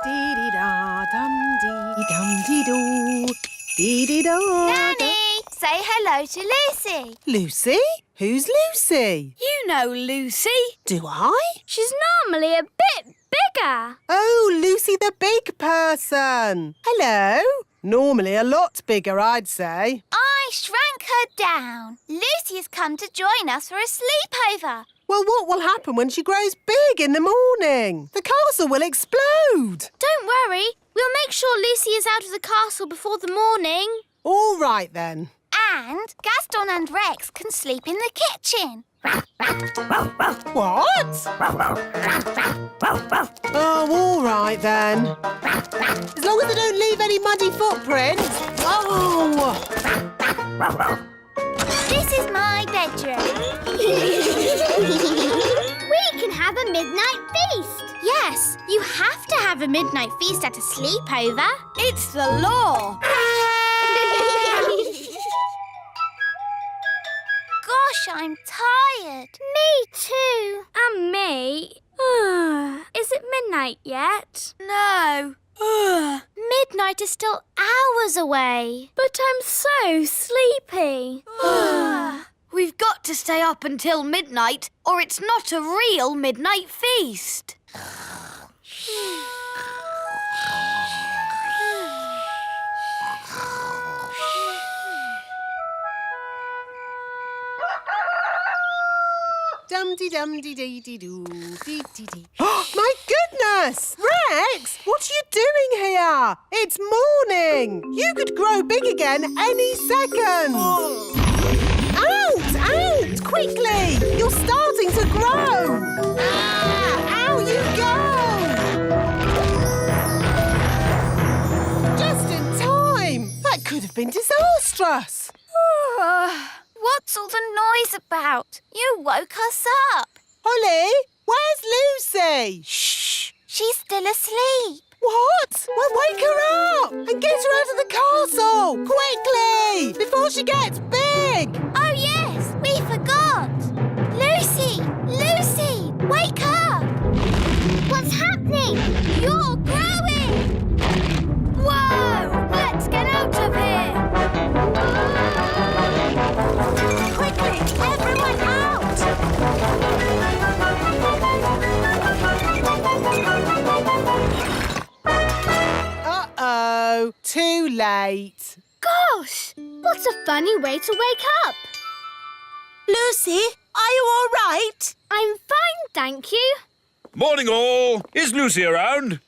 [SPEAKER 4] Dee-dee-da-dum-dee-dum-dee-doo. Dee-dee-da.
[SPEAKER 5] Nanny, say hello to Lucy.
[SPEAKER 4] Lucy? Who's Lucy?
[SPEAKER 7] You know Lucy.
[SPEAKER 4] Do I?
[SPEAKER 5] She's normally a bit bigger.
[SPEAKER 4] Oh, Lucy the big person. Hello. Normally a lot bigger, I'd say.
[SPEAKER 5] I shrank her down. Lucy has come to join us for a sleepover.
[SPEAKER 4] Well, what will happen when she grows big in the morning? The castle will explode.
[SPEAKER 5] Don't worry, we'll make sure Lucy is out of the castle before the morning.
[SPEAKER 4] All right, then.
[SPEAKER 5] And Gaston and Rex can sleep in the kitchen.
[SPEAKER 4] What? Oh, all right, then. As long as I don't leave any muddy footprints. Oh!
[SPEAKER 5] This is my bedroom.
[SPEAKER 2] We can have a midnight feast.
[SPEAKER 5] Yes, you have to have a midnight feast at a sleepover.
[SPEAKER 7] It's the law.
[SPEAKER 5] Gosh, I'm tired.
[SPEAKER 2] Me too.
[SPEAKER 5] And me. Is it midnight yet?
[SPEAKER 7] No.
[SPEAKER 5] Midnight is still hours away. But I'm so sleepy.
[SPEAKER 7] We've got to stay up until midnight, or it's not a real midnight feast.
[SPEAKER 4] Dum-dee-dum-dee-dee-dee-doo, dee-dee-dee. My goodness! Rex, what are you doing here? It's morning. You could grow big again any second. Out! Out! Quickly! You're starting to grow. Out you go! Just in time. That could have been disastrous.
[SPEAKER 5] What's all the noise about? You woke us up.
[SPEAKER 4] Holly, where's Lucy?
[SPEAKER 5] Shh. She's still asleep.
[SPEAKER 4] What? Well, wake her up and get her out of the castle! Quickly! Before she gets big!
[SPEAKER 5] Oh, yes, we forgot. Lucy! Lucy! Wake up!
[SPEAKER 2] What's happening?
[SPEAKER 5] You're growing! Whoa! Let's get out of here! Quickly! Everyone out!
[SPEAKER 4] Uh-oh, too late.
[SPEAKER 2] Gosh, what a funny way to wake up.
[SPEAKER 3] Lucy, are you all right?
[SPEAKER 2] I'm fine, thank you.
[SPEAKER 9] Morning, all. Is Lucy around?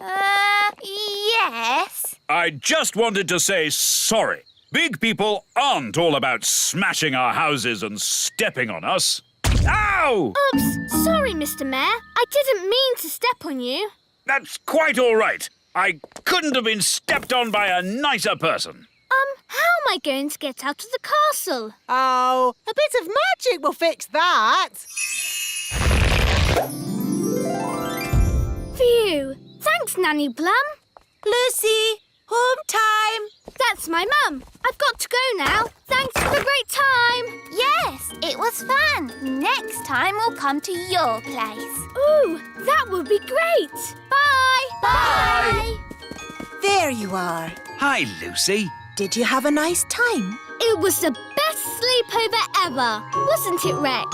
[SPEAKER 5] Yes.
[SPEAKER 9] I just wanted to say sorry. Big people aren't all about smashing our houses and stepping on us. Ow!
[SPEAKER 2] Oops, sorry, Mr. Mayor. I didn't mean to step on you.
[SPEAKER 9] That's quite all right. I couldn't have been stepped on by a nicer person.
[SPEAKER 5] How am I going to get out of the castle?
[SPEAKER 4] Oh, a bit of magic will fix that.
[SPEAKER 5] Phew! Thanks, Nanny Plum.
[SPEAKER 3] Lucy, home time.
[SPEAKER 5] That's my mum. I've got to go now. Thanks for the great time.
[SPEAKER 2] Yes, it was fun. Next time we'll come to your place.
[SPEAKER 5] Ooh, that would be great. Bye.
[SPEAKER 3] Bye. There you are.
[SPEAKER 9] Hi, Lucy.
[SPEAKER 3] Did you have a nice time?
[SPEAKER 5] It was the best sleepover ever, wasn't it, Rex?